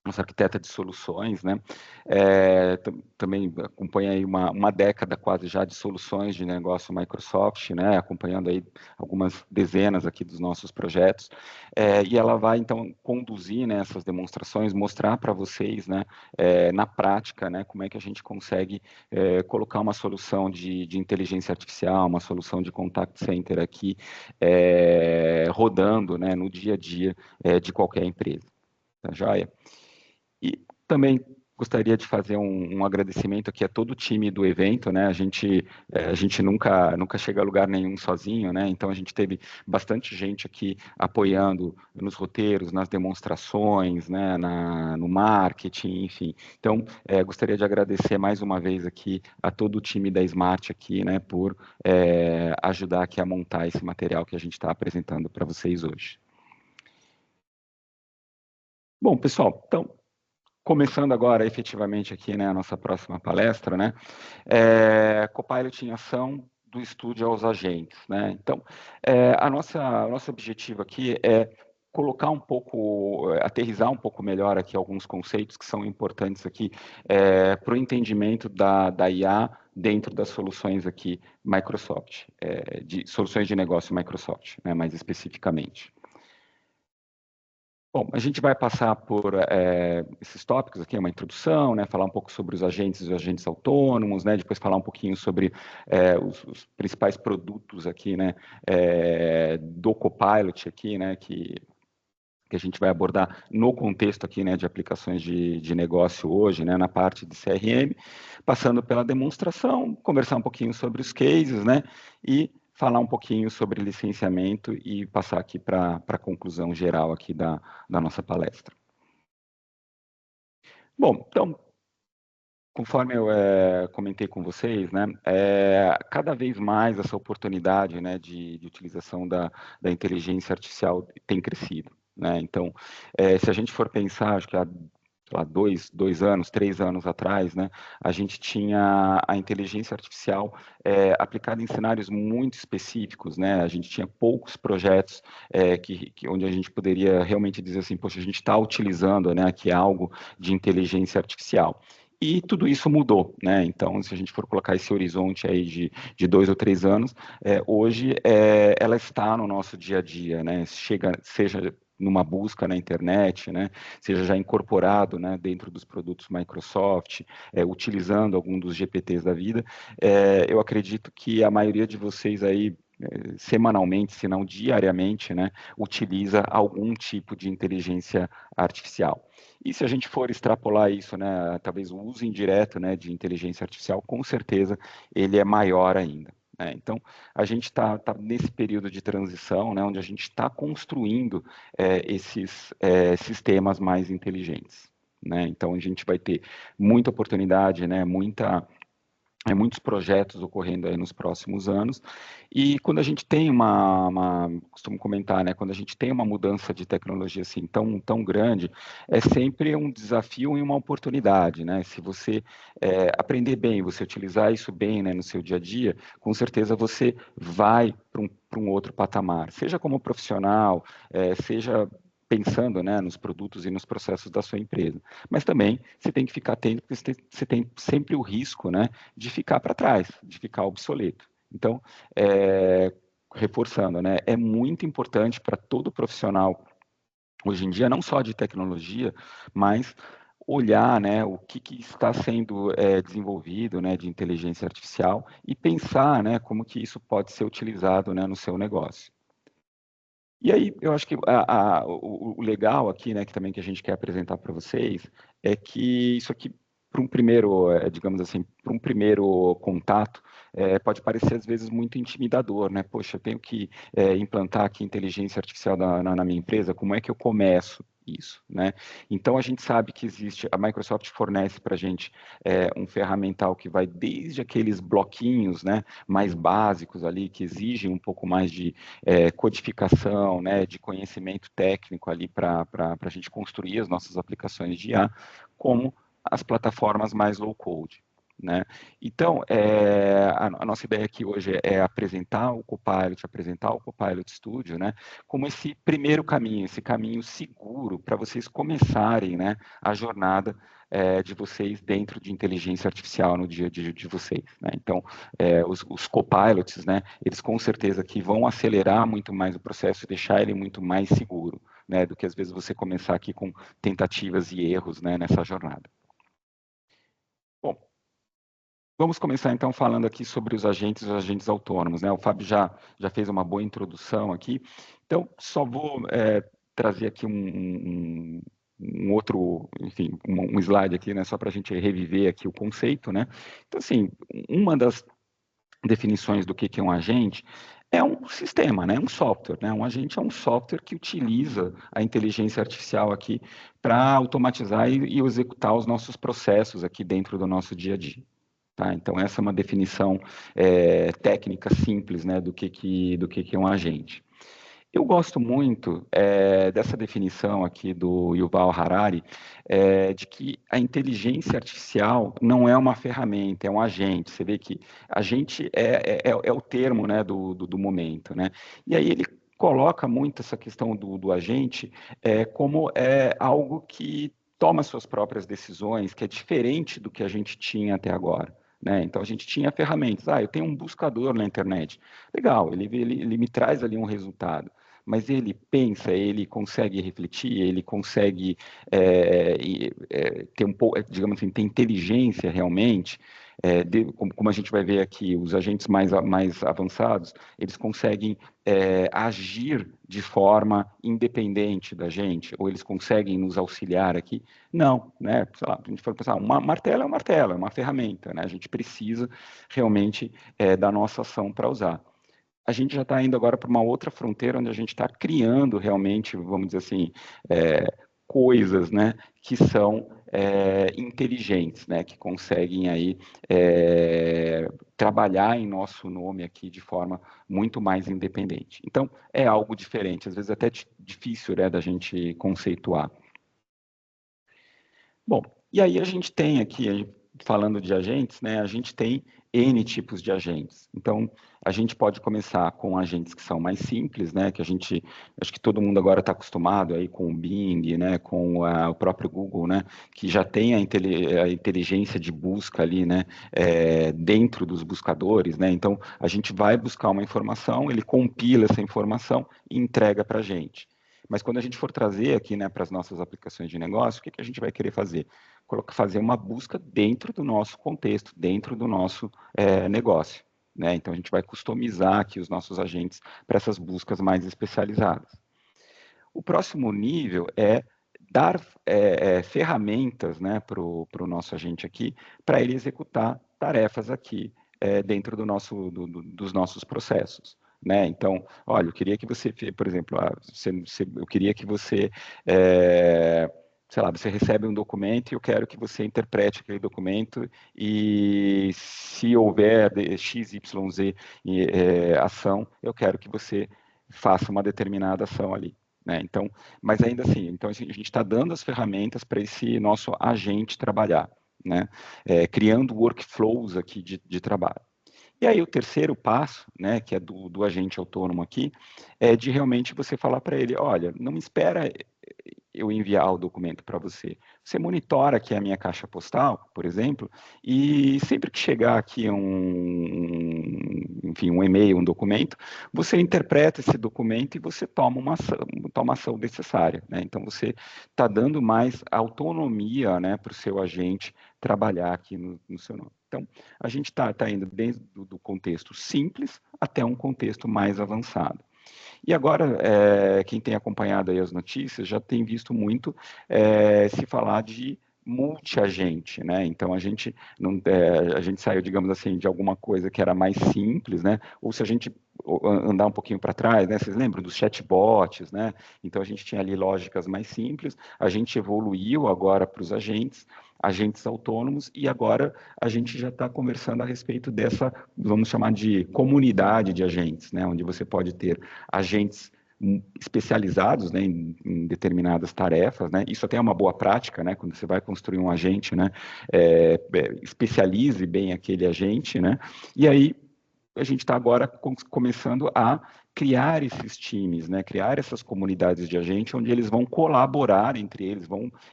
nossa arquiteta de soluções, né? Também acompanha aí uma década quase já de soluções de negócio Microsoft, né? Acompanhando aí algumas dezenas aqui dos nossos projetos, e ela vai então conduzir, né, essas demonstrações, mostrar para vocês, né, na prática, né, como é que a gente consegue colocar uma solução de inteligência artificial, uma solução de contact center aqui rodando, né, no dia a dia de qualquer empresa. Tá joia? E também gostaria de fazer um agradecimento aqui a todo o time do evento, né? A gente nunca chega a lugar nenhum sozinho, né? Então a gente teve bastante gente aqui apoiando nos roteiros, nas demonstrações, né? No marketing, enfim. Então gostaria de agradecer mais uma vez aqui a todo o time da Smart aqui, né? Por ajudar aqui a montar esse material que a gente está apresentando para vocês hoje. Bom, pessoal, então começando agora, efetivamente, aqui, né, a nossa próxima palestra, né, Copilot em ação do estúdio aos agentes, né, então, o nosso objetivo aqui é colocar um pouco, aterrissar um pouco melhor aqui alguns conceitos que são importantes aqui para o entendimento da IA dentro das soluções aqui Microsoft, de soluções de negócio Microsoft, né, mais especificamente. Bom, a gente vai passar por esses tópicos aqui, uma introdução, né, falar um pouco sobre os agentes autônomos, né, depois falar um pouquinho sobre os principais produtos aqui, né, do Copilot aqui, né, que a gente vai abordar no contexto aqui, né, de aplicações de negócio hoje, né, na parte de CRM, passando pela demonstração, conversar um pouquinho sobre os cases, né, e falar um pouquinho sobre licenciamento e passar aqui para a conclusão geral aqui da nossa palestra. Bom, então, conforme eu comentei com vocês, né, cada vez mais essa oportunidade, né, de utilização da inteligência artificial tem crescido, né? Então, se a gente for pensar, acho que há 3 anos atrás, né, a gente tinha a inteligência artificial aplicada em cenários muito específicos, né? A gente tinha poucos projetos onde a gente poderia realmente dizer assim, poxa, a gente está utilizando, né, aqui algo de inteligência artificial. E tudo isso mudou, né? Então, se a gente for colocar esse horizonte aí de 2 ou 3 anos, hoje ela está no nosso dia a dia, né? Seja numa busca na internet, né, seja já incorporado, né, dentro dos produtos Microsoft, utilizando algum dos GPTs da vida, eu acredito que a maioria de vocês aí, semanalmente, se não diariamente, né, utiliza algum tipo de inteligência artificial. E se a gente for extrapolar isso, né, talvez o uso indireto, né, de inteligência artificial, com certeza ele é maior ainda. Então, a gente está nesse período de transição, né, onde a gente está construindo esses sistemas mais inteligentes, né? Então, a gente vai ter muita oportunidade, né, muitos projetos ocorrendo aí nos próximos anos, e quando a gente tem costumo comentar, né, quando a gente tem uma mudança de tecnologia assim tão grande, é sempre um desafio e uma oportunidade, né? Se você aprender bem, você utilizar isso bem, né, no seu dia a dia, com certeza você vai para um outro patamar, seja como profissional, seja pensando, né, nos produtos e nos processos da sua empresa. Mas também você tem que ficar atento, porque você tem sempre o risco, né, de ficar para trás, de ficar obsoleto. Então, reforçando, né, é muito importante para todo profissional, hoje em dia, não só de tecnologia, mas olhar, né, o que está sendo desenvolvido, né, de inteligência artificial e pensar, né, como que isso pode ser utilizado, né, no seu negócio. E aí, eu acho que o legal aqui, né, que também que a gente quer apresentar para vocês, é que isso aqui, para um primeiro, digamos assim, para um primeiro contato, pode parecer às vezes muito intimidador, né? Poxa, eu tenho que implantar aqui inteligência artificial na minha empresa, como é que eu começo isso, né? Então, a gente sabe que a Microsoft fornece para a gente um ferramental que vai desde aqueles bloquinhos, né, mais básicos ali, que exigem um pouco mais de codificação, né, de conhecimento técnico ali para a gente construir as nossas aplicações de IA, como as plataformas mais low-code, né? Então, a nossa ideia aqui hoje é apresentar o Copilot Studio, né, como esse primeiro caminho, esse caminho seguro para vocês começarem, né, a jornada de vocês dentro de inteligência artificial no dia de vocês, né? Então, os copilots, né, eles com certeza que vão acelerar muito mais o processo e deixar ele muito mais seguro, né, do que às vezes você começar aqui com tentativas e erros, né, nessa jornada. Bom, vamos começar então falando aqui sobre os agentes autônomos, né? O Fábio já fez uma boa introdução aqui, então só vou trazer aqui enfim, um slide aqui, né, só para a gente reviver aqui o conceito, né? Então, assim, uma das definições do que é um agente é um sistema, né, um software, né? Um agente é um software que utiliza a inteligência artificial aqui para automatizar e executar os nossos processos aqui dentro do nosso dia a dia. Tá? Então, essa é uma definição técnica simples, né, do que é um agente. Eu gosto muito dessa definição aqui do Yuval Harari, de que a inteligência artificial não é uma ferramenta, é um agente. Você vê que agente é o termo, né, do momento, né? E aí ele coloca muito essa questão do agente como algo que toma suas próprias decisões, que é diferente do que a gente tinha até agora. Né? Então, a gente tinha ferramentas. Eu tenho um buscador na internet. Legal, ele me traz ali um resultado. Mas ele pensa, ele consegue refletir, ele consegue ter um pouco, digamos assim, ter inteligência realmente. Como a gente vai ver aqui, os agentes mais avançados, eles conseguem agir de forma independente da gente, ou eles conseguem nos auxiliar aqui. Não, né? Sei lá, a gente for pensar, um martelo é um martelo, é uma ferramenta, né? A gente precisa realmente da nossa ação para usar. A gente já está indo agora para uma outra fronteira, onde a gente está criando realmente, vamos dizer assim, coisas, né, que são inteligentes, né, que conseguem aí trabalhar em nosso nome aqui de forma muito mais independente. Então, é algo diferente, às vezes até difícil, né, da gente conceituar. Bom, e aí a gente tem aqui, falando de agentes, né, a gente tem N tipos de agentes. Então, a gente pode começar com agentes que são mais simples, né, que acho que todo mundo agora está acostumado aí com o Bing, né, com o próprio Google, né, que já tem a inteligência de busca ali, né, dentro dos buscadores, né, então a gente vai buscar uma informação, ele compila essa informação e entrega para a gente. Mas quando a gente for trazer aqui, né, para as nossas aplicações de negócio, o que a gente vai querer fazer? Fazer uma busca dentro do nosso contexto, dentro do nosso negócio. Né? Então, a gente vai customizar aqui os nossos agentes para essas buscas mais especializadas. O próximo nível é dar ferramentas, né, para o nosso agente aqui, para ele executar tarefas aqui dentro dos nossos processos. Né? Então, olha, eu queria que você, por exemplo, eu queria que você, sei lá, você recebe um documento e eu quero que você interprete aquele documento e se houver XYZ ação, eu quero que você faça uma determinada ação ali. Né? Então, mas ainda assim, então a gente está dando as ferramentas para esse nosso agente trabalhar, né? Criando workflows aqui de trabalho. E aí o terceiro passo, né, que é do agente autônomo aqui, é de realmente você falar para ele, olha, não me espera eu enviar o documento para você. Você monitora aqui a minha caixa postal, por exemplo, e sempre que chegar aqui enfim, um e-mail, um documento, você interpreta esse documento e você toma a ação necessária. Né? Então, você está dando mais autonomia, né, para o seu agente trabalhar aqui no seu nome. Então, a gente está indo desde do contexto simples até um contexto mais avançado. E agora, quem tem acompanhado aí as notícias já tem visto muito se falar de multi-agente, né? Então a gente saiu, digamos assim, de alguma coisa que era mais simples, né? Ou se a gente andar um pouquinho para trás, né? Vocês lembram dos chatbots, né? Então a gente tinha ali lógicas mais simples, a gente evoluiu agora para os agentes autônomos, e agora a gente já está conversando a respeito dessa, vamos chamar de comunidade de agentes, né? Onde você pode ter agentes especializados, né, em determinadas tarefas, né? Isso até é uma boa prática, né? Quando você vai construir um agente, né? Especialize bem aquele agente, né? E aí a gente está agora começando a criar esses times, né? Criar essas comunidades de agente onde eles vão colaborar entre eles,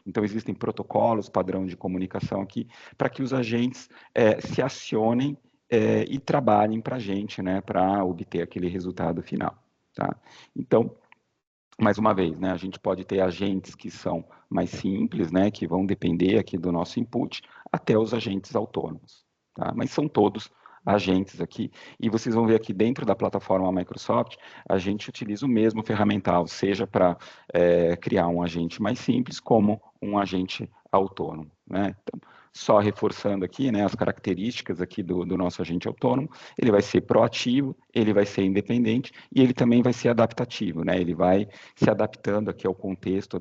então existem protocolos, padrão de comunicação aqui, para que os agentes se acionem e trabalhem para a gente, né? Para obter aquele resultado final. Tá? Então, mais uma vez, né, a gente pode ter agentes que são mais simples, né, que vão depender aqui do nosso input, até os agentes autônomos, tá? Mas são todos agentes aqui, e vocês vão ver aqui dentro da plataforma Microsoft, a gente utiliza o mesmo ferramental, seja para criar um agente mais simples, como um agente autônomo, né? Então, só reforçando aqui, né, as características aqui do nosso agente autônomo, ele vai ser proativo, ele vai ser independente e ele também vai ser adaptativo, né? Ele vai se adaptando aqui ao contexto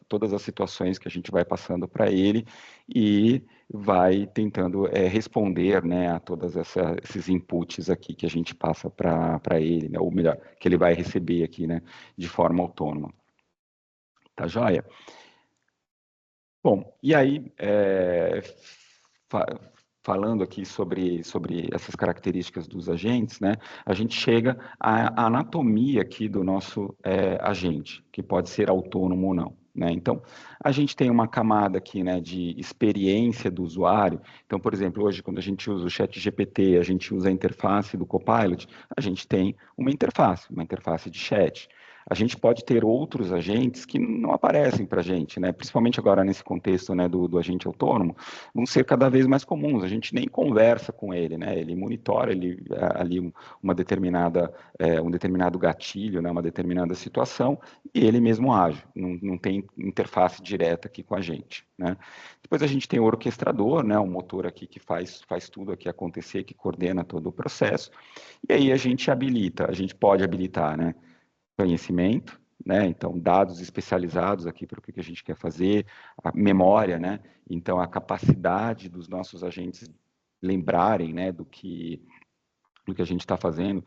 todas as situações que a gente vai passando para ele e vai tentando responder, né, a todos esses inputs aqui que a gente passa para ele, né, ou melhor, que ele vai receber aqui, né, de forma autônoma. Tá joia? Bom, e aí, falando aqui sobre essas características dos agentes, né, a gente chega à anatomia aqui do nosso agente, que pode ser autônomo ou não, né? Então, a gente tem uma camada aqui, né, de experiência do usuário. Então, por exemplo, hoje, quando a gente usa o ChatGPT, a gente usa a interface do Copilot, a gente tem uma interface de chat. A gente pode ter outros agentes que não aparecem para a gente, né? Principalmente agora nesse contexto, né, do agente autônomo, vão ser cada vez mais comuns. A gente nem conversa com ele, né? Ele monitora ali um determinado gatilho, né, uma determinada situação, e ele mesmo age. Não tem interface direta aqui com a gente, né? Depois a gente tem o orquestrador, né, o motor aqui que faz tudo aqui acontecer, que coordena todo o processo. E aí a gente pode habilitar, né, conhecimento, né? Então, dados especializados aqui para o que a gente quer fazer, a memória, né? Então, a capacidade dos nossos agentes lembrarem, né, do que a gente está fazendo.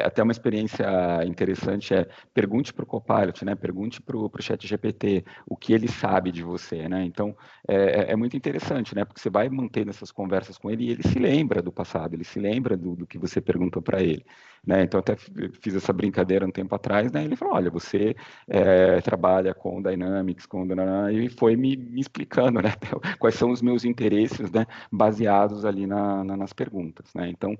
Até uma experiência interessante pergunte para o Copilot, né? Pergunte para o ChatGPT o que ele sabe de você, né? Então, é muito interessante, né? Porque você vai mantendo essas conversas com ele e ele se lembra do passado, ele se lembra do que você perguntou para ele, né? Então, até fiz essa brincadeira um tempo atrás, né? Ele falou, olha, você trabalha com Dynamics, e foi me explicando, né? Quais são os meus interesses, né? Baseados ali nas perguntas, né? Então,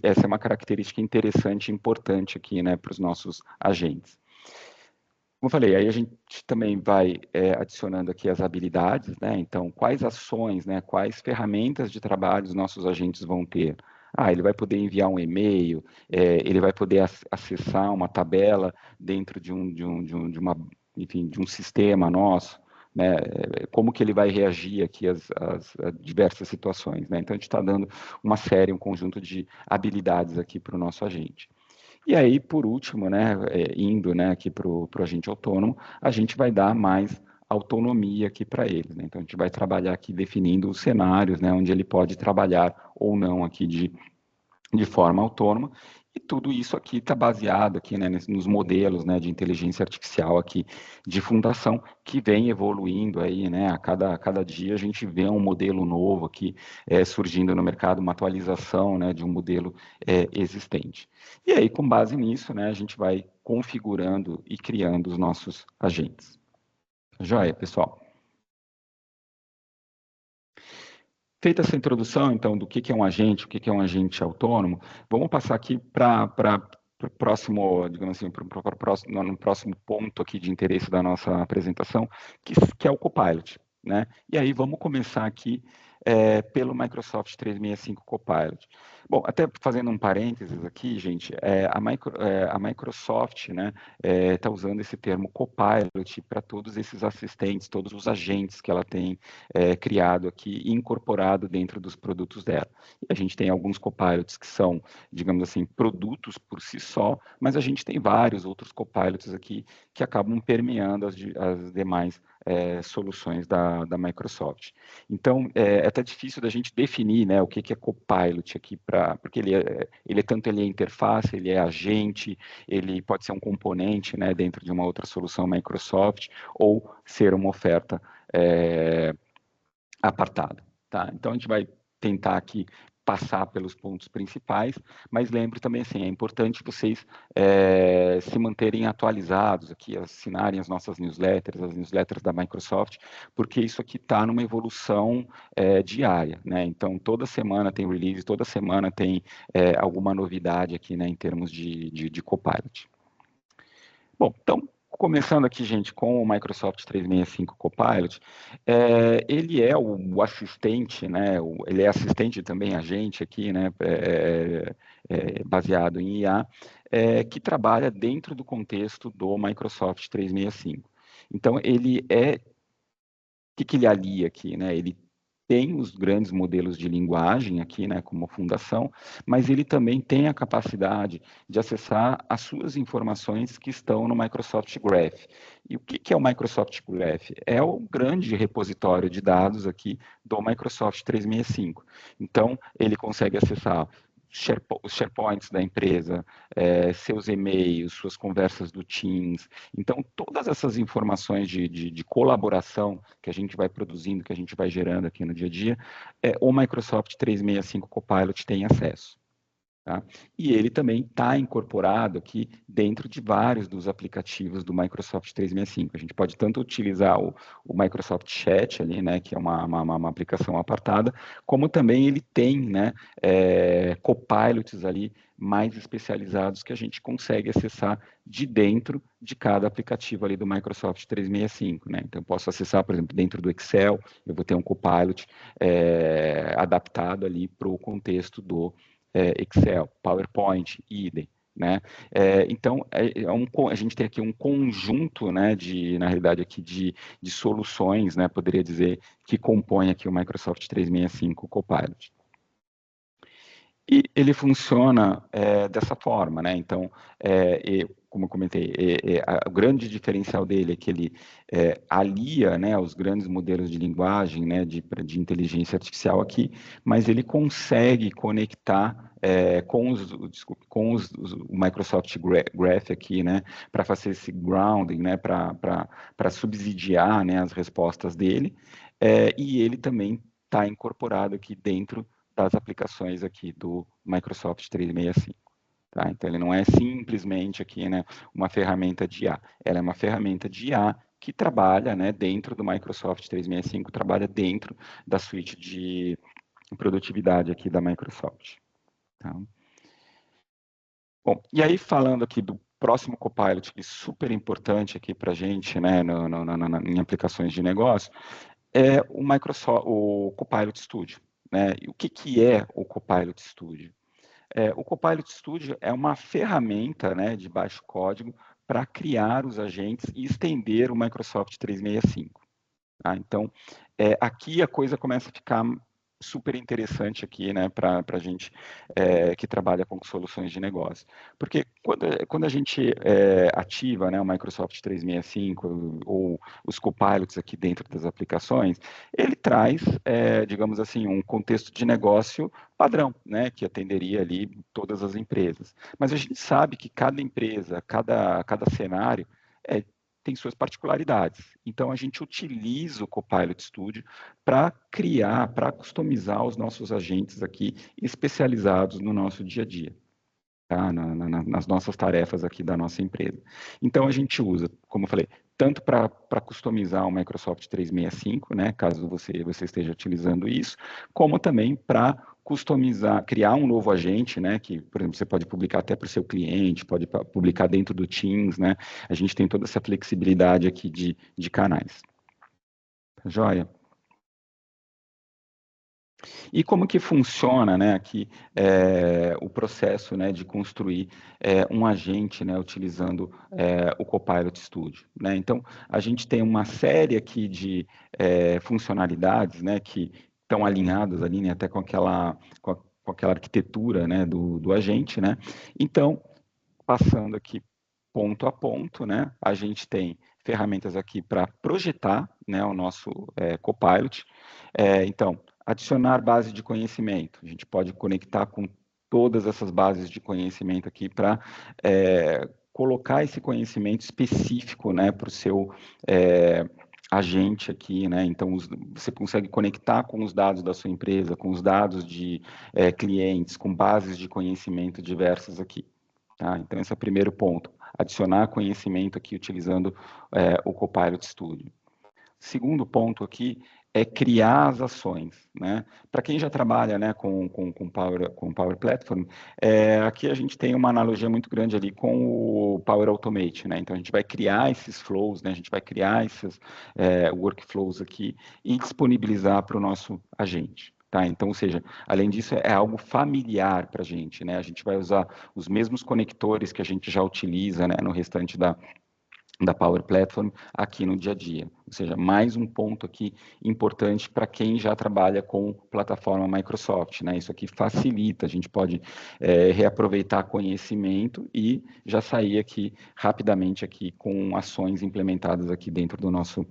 essa é uma característica interessante e importante aqui, né, para os nossos agentes. Como eu falei, aí a gente também vai adicionando aqui as habilidades, né? Então, quais ações, né, quais ferramentas de trabalho os nossos agentes vão ter? Ele vai poder enviar um e-mail, ele vai poder acessar uma tabela dentro de um sistema nosso, né? Como que ele vai reagir aqui às diversas situações, né? Então, a gente está dando um conjunto de habilidades aqui para o nosso agente. E aí, por último, né, indo, né, aqui para o agente autônomo, a gente vai dar mais autonomia aqui para eles, né? Então, a gente vai trabalhar aqui definindo os cenários, né, onde ele pode trabalhar ou não aqui de forma autônoma, e tudo isso aqui está baseado aqui, né, nos modelos, né, de inteligência artificial aqui de fundação que vem evoluindo aí, né, a cada dia a gente vê um modelo novo aqui surgindo no mercado, uma atualização, né, de um modelo existente. E aí, com base nisso, né, a gente vai configurando e criando os nossos agentes. Joia, pessoal? Feita essa introdução, então, do que é um agente, o que é um agente autônomo, vamos passar aqui para o próximo, digamos assim, no próximo ponto aqui de interesse da nossa apresentação, que é o Copilot, né? E aí vamos começar aqui pelo Microsoft 365 Copilot. Bom, até fazendo um parênteses aqui, gente, a Microsoft, né, está usando esse termo Copilot para todos esses assistentes, todos os agentes que ela tem criado aqui e incorporado dentro dos produtos dela. E a gente tem alguns Copilots que são, digamos assim, produtos por si só, mas a gente tem vários outros Copilots aqui que acabam permeando as demais soluções da Microsoft. Então, é até difícil da gente definir, né, o que é Copilot aqui, porque ele é interface, ele é agente, ele pode ser um componente, né, dentro de uma outra solução Microsoft, ou ser uma oferta apartada, tá? Então, a gente vai tentar aqui passar pelos pontos principais, mas lembre também, assim, é importante vocês se manterem atualizados aqui, assinarem as nossas newsletters, as newsletters da Microsoft, porque isso aqui está numa evolução diária, né? Então, toda semana tem release, toda semana tem alguma novidade aqui, né, em termos de Copilot. Bom, então, começando aqui, gente, com o Microsoft 365 Copilot, ele é o assistente, né? Ele é assistente também a gente aqui, né? Baseado em IA, que trabalha dentro do contexto do Microsoft 365. Então, ele o que ele alia aqui, né? Ele tem os grandes modelos de linguagem aqui, né, como fundação, mas ele também tem a capacidade de acessar as suas informações que estão no Microsoft Graph. E o que é o Microsoft Graph? É o grande repositório de dados aqui do Microsoft 365. Então, ele consegue acessar os SharePoints da empresa, seus e-mails, suas conversas do Teams. Então, todas essas informações de colaboração que a gente vai produzindo, que a gente vai gerando aqui no dia a dia, o Microsoft 365 Copilot tem acesso. Tá? E ele também está incorporado aqui dentro de vários dos aplicativos do Microsoft 365. A gente pode tanto utilizar o Microsoft Chat ali, né, que é uma aplicação apartada, como também ele tem, né, copilots ali mais especializados que a gente consegue acessar de dentro de cada aplicativo ali do Microsoft 365, né? Então, eu posso acessar, por exemplo, dentro do Excel, eu vou ter um copilot adaptado ali para o contexto do Excel, PowerPoint, idem, né? Então, a gente tem aqui um conjunto, né, na realidade, aqui de soluções, né, poderia dizer, que compõem aqui o Microsoft 365 Copilot. E ele funciona dessa forma, né? Então, como eu comentei, o grande diferencial dele é que ele alia, né, os grandes modelos de linguagem, né, de inteligência artificial aqui, mas ele consegue conectar com o Microsoft Graph aqui, né, para fazer esse grounding, né, para subsidiar, né, as respostas dele, e ele também está incorporado aqui dentro das aplicações aqui do Microsoft 365. Tá? Então, ele não é simplesmente aqui, né, uma ferramenta de IA. Ela é uma ferramenta de IA que trabalha, né, dentro do Microsoft 365, trabalha dentro da suíte de produtividade aqui da Microsoft. Tá? Bom, e aí falando aqui do próximo Copilot, que é super importante aqui para a gente, né, em aplicações de negócio, é o Copilot Studio. Né? E o que é o Copilot Studio? O Copilot Studio é uma ferramenta, né, de baixo código para criar os agentes e estender o Microsoft 365. Tá? Então, aqui a coisa começa a ficar super interessante aqui, né, para a gente que trabalha com soluções de negócio. Porque quando a gente ativa, né, o Microsoft 365 ou os copilots aqui dentro das aplicações, ele traz, digamos assim, um contexto de negócio padrão, né, que atenderia ali todas as empresas. Mas a gente sabe que cada empresa, cada cenário tem suas particularidades. Então, a gente utiliza o Copilot Studio para criar, para customizar os nossos agentes aqui especializados no nosso dia a dia, tá? Nas nossas tarefas aqui da nossa empresa. Então, a gente usa, como eu falei, tanto para customizar o Microsoft 365, né, caso você esteja utilizando isso, como também para customizar, criar um novo agente, né, que, por exemplo, você pode publicar até para o seu cliente, pode publicar dentro do Teams, né, a gente tem toda essa flexibilidade aqui de canais. Tá joia? E como que funciona, né, aqui o processo, né, de construir um agente, né, utilizando o Copilot Studio, né? Então, a gente tem uma série aqui de funcionalidades, né, que estão alinhadas ali, né, até com aquela arquitetura, né, do agente, né? Então, passando aqui ponto a ponto, né, a gente tem ferramentas aqui para projetar, né, o nosso Copilot. Então, adicionar base de conhecimento. A gente pode conectar com todas essas bases de conhecimento aqui para colocar esse conhecimento específico, né, para o seu agente aqui, né? Então, você consegue conectar com os dados da sua empresa, com os dados de clientes, com bases de conhecimento diversas aqui. Tá? Então, esse é o primeiro ponto. Adicionar conhecimento aqui utilizando o Copilot Studio. Segundo ponto aqui é criar as ações, né? Para quem já trabalha, né, com Power Platform, aqui a gente tem uma analogia muito grande ali com o Power Automate, né? Então a gente vai criar esses flows, né? A gente vai criar esses workflows aqui e disponibilizar para o nosso agente. Tá, então, ou seja, além disso, é algo familiar para a gente, né? A gente vai usar os mesmos conectores que a gente já utiliza, né, no restante da Power Platform aqui no dia a dia. Ou seja, mais um ponto aqui importante para quem já trabalha com plataforma Microsoft, né? Isso aqui facilita, a gente pode reaproveitar conhecimento e já sair aqui rapidamente aqui com ações implementadas aqui dentro do nosso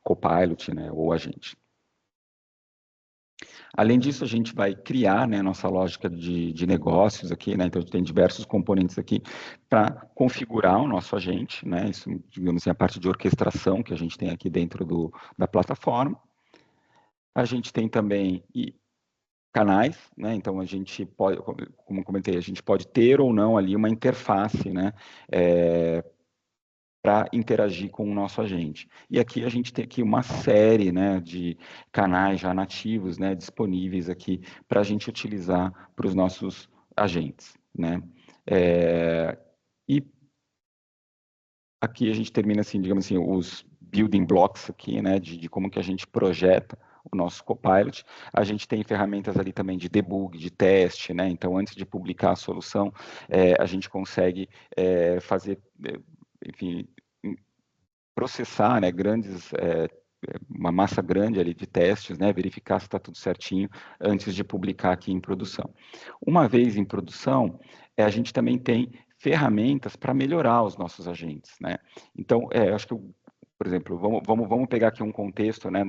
Copilot, né, ou agente. Além disso, a gente vai criar, né, nossa lógica de negócios aqui, né? Então, a gente tem diversos componentes aqui para configurar o nosso agente, né? Isso, digamos assim, a parte de orquestração que a gente tem aqui dentro da plataforma. A gente tem também canais, né? Então, a gente pode, como eu comentei, a gente pode ter ou não ali uma interface, né? Para interagir com o nosso agente. E aqui a gente tem aqui uma série, né, de canais já nativos, né, disponíveis aqui para a gente utilizar para os nossos agentes, né. E aqui a gente termina assim, digamos assim, os building blocks aqui, né, de como que a gente projeta o nosso Copilot. A gente tem ferramentas ali também de debug, de teste, né, então antes de publicar a solução, a gente consegue fazer, enfim, processar, né, uma massa grande ali de testes, né, verificar se está tudo certinho antes de publicar aqui em produção. Uma vez em produção, a gente também tem ferramentas para melhorar os nossos agentes, né? Então, acho que, por exemplo, vamos pegar aqui um contexto, né,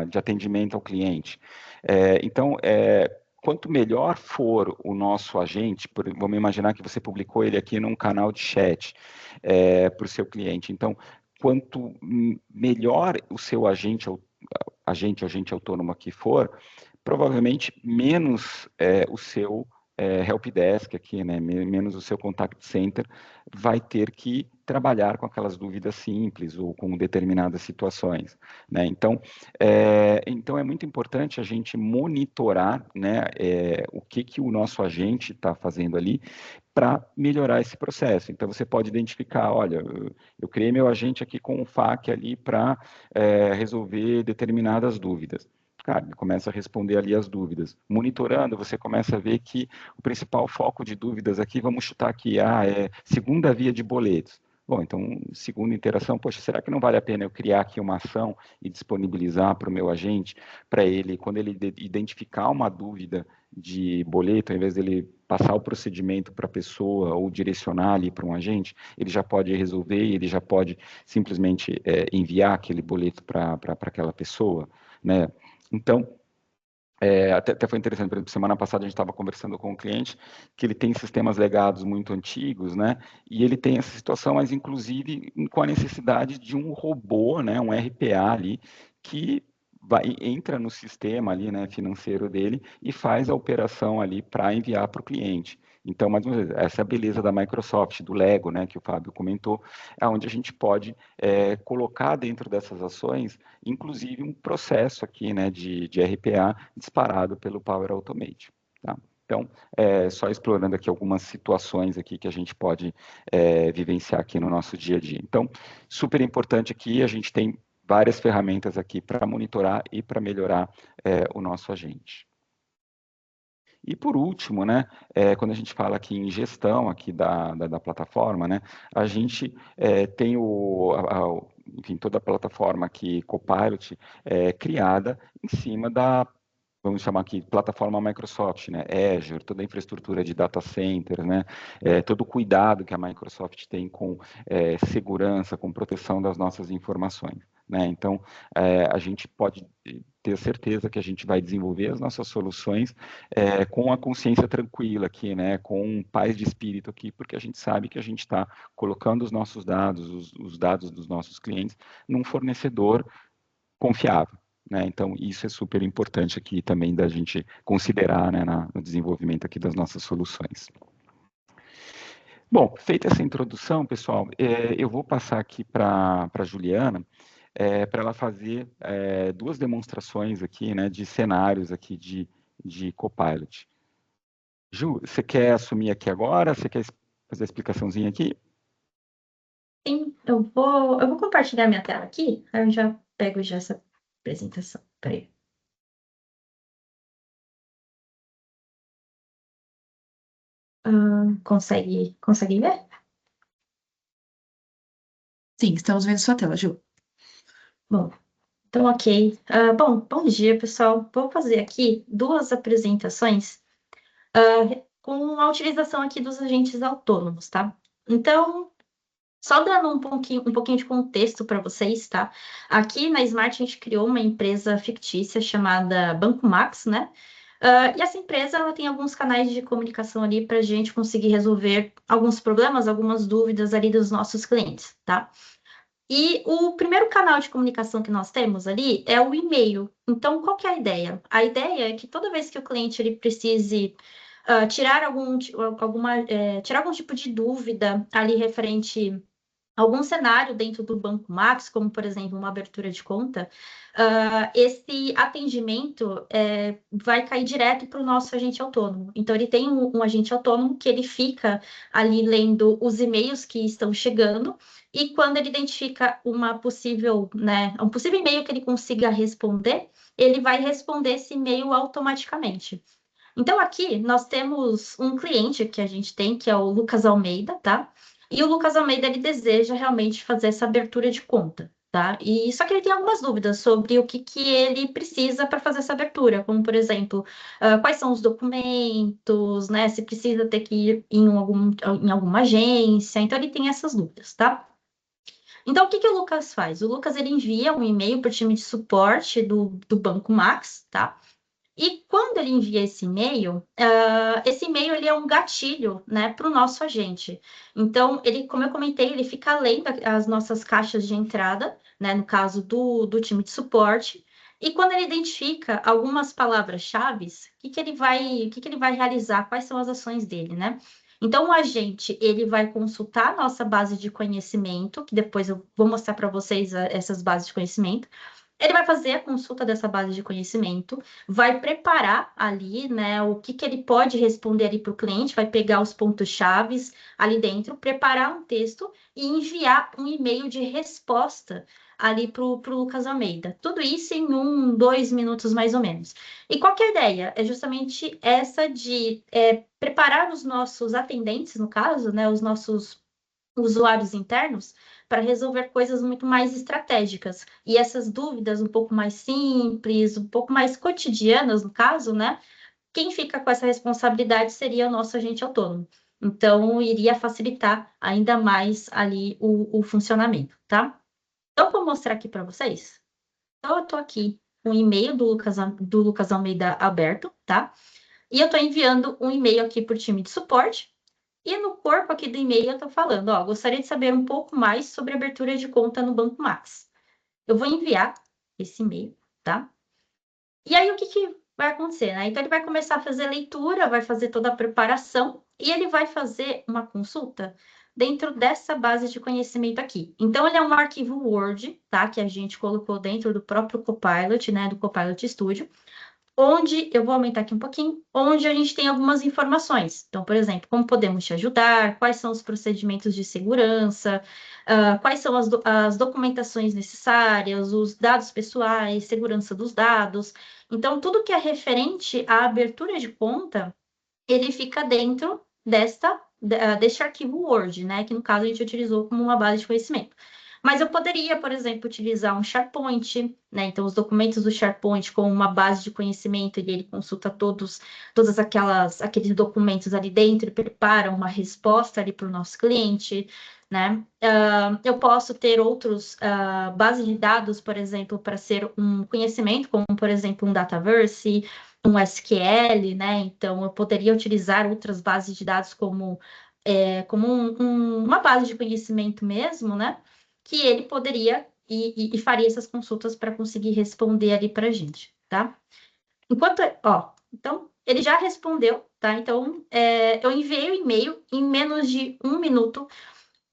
de atendimento ao cliente. Então, quanto melhor for o nosso agente, vamos imaginar que você publicou ele aqui num canal de chat para o seu cliente. Então, quanto melhor o seu agente autônomo que for, provavelmente menos o seu helpdesk aqui, né, menos o seu contact center vai ter que trabalhar com aquelas dúvidas simples ou com determinadas situações, né? Então é muito importante a gente monitorar, né, o que o nosso agente está fazendo ali para melhorar esse processo. Então, você pode identificar, olha, eu criei meu agente aqui com um FAQ ali para resolver determinadas dúvidas. Cara, ele começa a responder ali as dúvidas. Monitorando, você começa a ver que o principal foco de dúvidas aqui, vamos chutar aqui, é segunda via de boletos. Bom, então, segunda interação, poxa, será que não vale a pena eu criar aqui uma ação e disponibilizar para o meu agente, para ele, quando ele identificar uma dúvida de boleto, ao invés dele passar o procedimento para a pessoa ou direcionar ali para um agente, ele já pode resolver e ele já pode simplesmente enviar aquele boleto para aquela pessoa, né? Então, até foi interessante, por exemplo, semana passada a gente estava conversando com um cliente que ele tem sistemas legados muito antigos, né, e ele tem essa situação, mas inclusive com a necessidade de um robô, né, um RPA ali, que entra no sistema ali, né, financeiro dele e faz a operação ali para enviar para o cliente. Então, mais uma vez, essa é a beleza da Microsoft, do Lego, né, que o Fábio comentou, é onde a gente pode colocar dentro dessas ações, inclusive um processo aqui, né, de RPA disparado pelo Power Automate, tá? Então, só explorando aqui algumas situações aqui que a gente pode vivenciar aqui no nosso dia a dia. Então, super importante aqui, a gente tem várias ferramentas aqui para monitorar e para melhorar o nosso agente. E por último, né, quando a gente fala aqui em gestão aqui da plataforma, né, a gente tem enfim, toda a plataforma aqui, Copilot, criada em cima vamos chamar aqui, plataforma Microsoft, né, Azure, toda a infraestrutura de data center, né, todo o cuidado que a Microsoft tem com segurança, com proteção das nossas informações, né, então a gente pode ter certeza que a gente vai desenvolver as nossas soluções com a consciência tranquila aqui, né, com paz de espírito aqui, porque a gente sabe que a gente está colocando os nossos dados, os dados dos nossos clientes, num fornecedor confiável, né, então isso é super importante aqui também da gente considerar, né, no desenvolvimento aqui das nossas soluções. Bom, feita essa introdução, pessoal, eu vou passar aqui para a Juliana, para ela fazer 2 demonstrações aqui, né, de cenários aqui de Copilot. Ju, você quer assumir aqui agora? Você quer fazer a explicaçãozinha aqui? Sim, eu vou compartilhar minha tela aqui, aí eu já pego já essa apresentação. Peraí. Consegue ver? Sim, estamos vendo sua tela, Ju. Bom, então ok. Bom dia, pessoal. Vou fazer aqui 2 apresentações com a utilização aqui dos agentes autônomos, tá? Então, só dando um pouquinho de contexto para vocês, tá? Aqui na Smart a gente criou uma empresa fictícia chamada Banco Max, né? E essa empresa ela tem alguns canais de comunicação ali para a gente conseguir resolver alguns problemas, algumas dúvidas ali dos nossos clientes, tá? E o primeiro canal de comunicação que nós temos ali é o e-mail. Então, qual que é a ideia? A ideia é que toda vez que o cliente ele precise tirar algum tipo de dúvida ali referente algum cenário dentro do Banco Max, como, por exemplo, uma abertura de conta, esse atendimento vai cair direto para o nosso agente autônomo. Então, ele tem um agente autônomo que ele fica ali lendo os e-mails que estão chegando, e quando ele identifica um possível e-mail que ele consiga responder, ele vai responder esse e-mail automaticamente. Então, aqui nós temos um cliente que a gente tem, que é o Lucas Almeida, tá? E o Lucas Almeida, ele deseja realmente fazer essa abertura de conta, tá? E só que ele tem algumas dúvidas sobre o que ele precisa para fazer essa abertura, como, por exemplo, quais são os documentos, né? Se precisa ter que ir em alguma agência. Então, ele tem essas dúvidas, tá? Então, o que o Lucas faz? O Lucas, ele envia um e-mail para o time de suporte do Banco Max, tá? E quando ele envia esse e-mail ele é um gatilho, né, para o nosso agente. Então, ele, como eu comentei, ele fica lendo as nossas caixas de entrada, né, no caso do time de suporte, e quando ele identifica algumas palavras-chave, o que ele vai realizar, quais são as ações dele, né? Então, o agente, ele vai consultar a nossa base de conhecimento, que depois eu vou mostrar para vocês essas bases de conhecimento. Ele vai fazer a consulta dessa base de conhecimento, vai preparar ali, né, o que ele pode responder ali para o cliente, vai pegar os pontos-chave ali dentro, preparar um texto e enviar um e-mail de resposta ali para o Lucas Almeida. Tudo isso em 2 minutos mais ou menos. E qual que é a ideia? É justamente essa de preparar os nossos atendentes, no caso, né, os nossos usuários internos, para resolver coisas muito mais estratégicas. E essas dúvidas um pouco mais simples, um pouco mais cotidianas, no caso, né? Quem fica com essa responsabilidade seria o nosso agente autônomo. Então, iria facilitar ainda mais ali o funcionamento, tá? Então, vou mostrar aqui para vocês. Então, eu estou aqui com o e-mail do Lucas Almeida aberto, tá? E eu estou enviando um e-mail aqui para o time de suporte. E no corpo aqui do e-mail eu estou falando, gostaria de saber um pouco mais sobre a abertura de conta no Banco Max. Eu vou enviar esse e-mail, tá? E aí o que vai acontecer, né? Então ele vai começar a fazer leitura, vai fazer toda a preparação e ele vai fazer uma consulta dentro dessa base de conhecimento aqui. Então ele é um arquivo Word, tá? Que a gente colocou dentro do próprio Copilot, né? Do Copilot Studio, onde, eu vou aumentar aqui um pouquinho, onde a gente tem algumas informações. Então, por exemplo, como podemos te ajudar, quais são os procedimentos de segurança, quais são as documentações necessárias, os dados pessoais, segurança dos dados. Então, tudo que é referente à abertura de conta, ele fica dentro deste arquivo Word, né? Que no caso a gente utilizou como uma base de conhecimento. Mas eu poderia, por exemplo, utilizar um SharePoint, né? Então, os documentos do SharePoint com uma base de conhecimento, e ele consulta todos aqueles documentos ali dentro e prepara uma resposta ali para o nosso cliente, né? Eu posso ter outros bases de dados, por exemplo, para ser um conhecimento, como, por exemplo, um Dataverse, um SQL, né? Então, eu poderia utilizar outras bases de dados como uma base de conhecimento mesmo, né? Que ele poderia e faria essas consultas para conseguir responder ali para a gente, tá? Então, ele já respondeu, tá? Então, eu enviei o e-mail em menos de 1 minuto.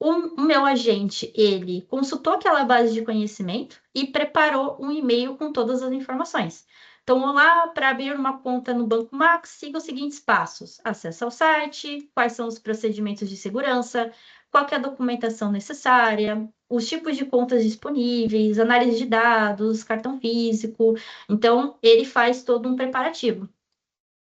o meu agente, ele consultou aquela base de conhecimento e preparou um e-mail com todas as informações. Então, olá, para abrir uma conta no Banco Max, siga os seguintes passos. Acesso ao site, quais são os procedimentos de segurança, qual que é a documentação necessária, os tipos de contas disponíveis, análise de dados, cartão físico. Então, ele faz todo um preparativo.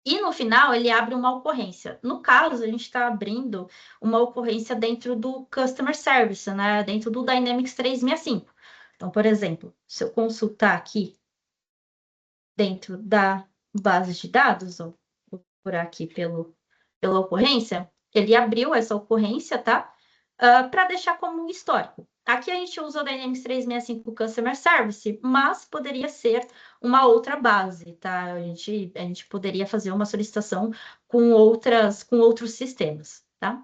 E no final, ele abre uma ocorrência. No caso, a gente está abrindo uma ocorrência dentro do Customer Service, né? Dentro do Dynamics 365. Então, por exemplo, se eu consultar aqui dentro da base de dados, vou procurar aqui pela ocorrência, ele abriu essa ocorrência, tá? Para deixar como um histórico. Aqui a gente usa o Dynamics 365 Customer Service, mas poderia ser uma outra base, tá? A gente poderia fazer uma solicitação com outros sistemas, tá?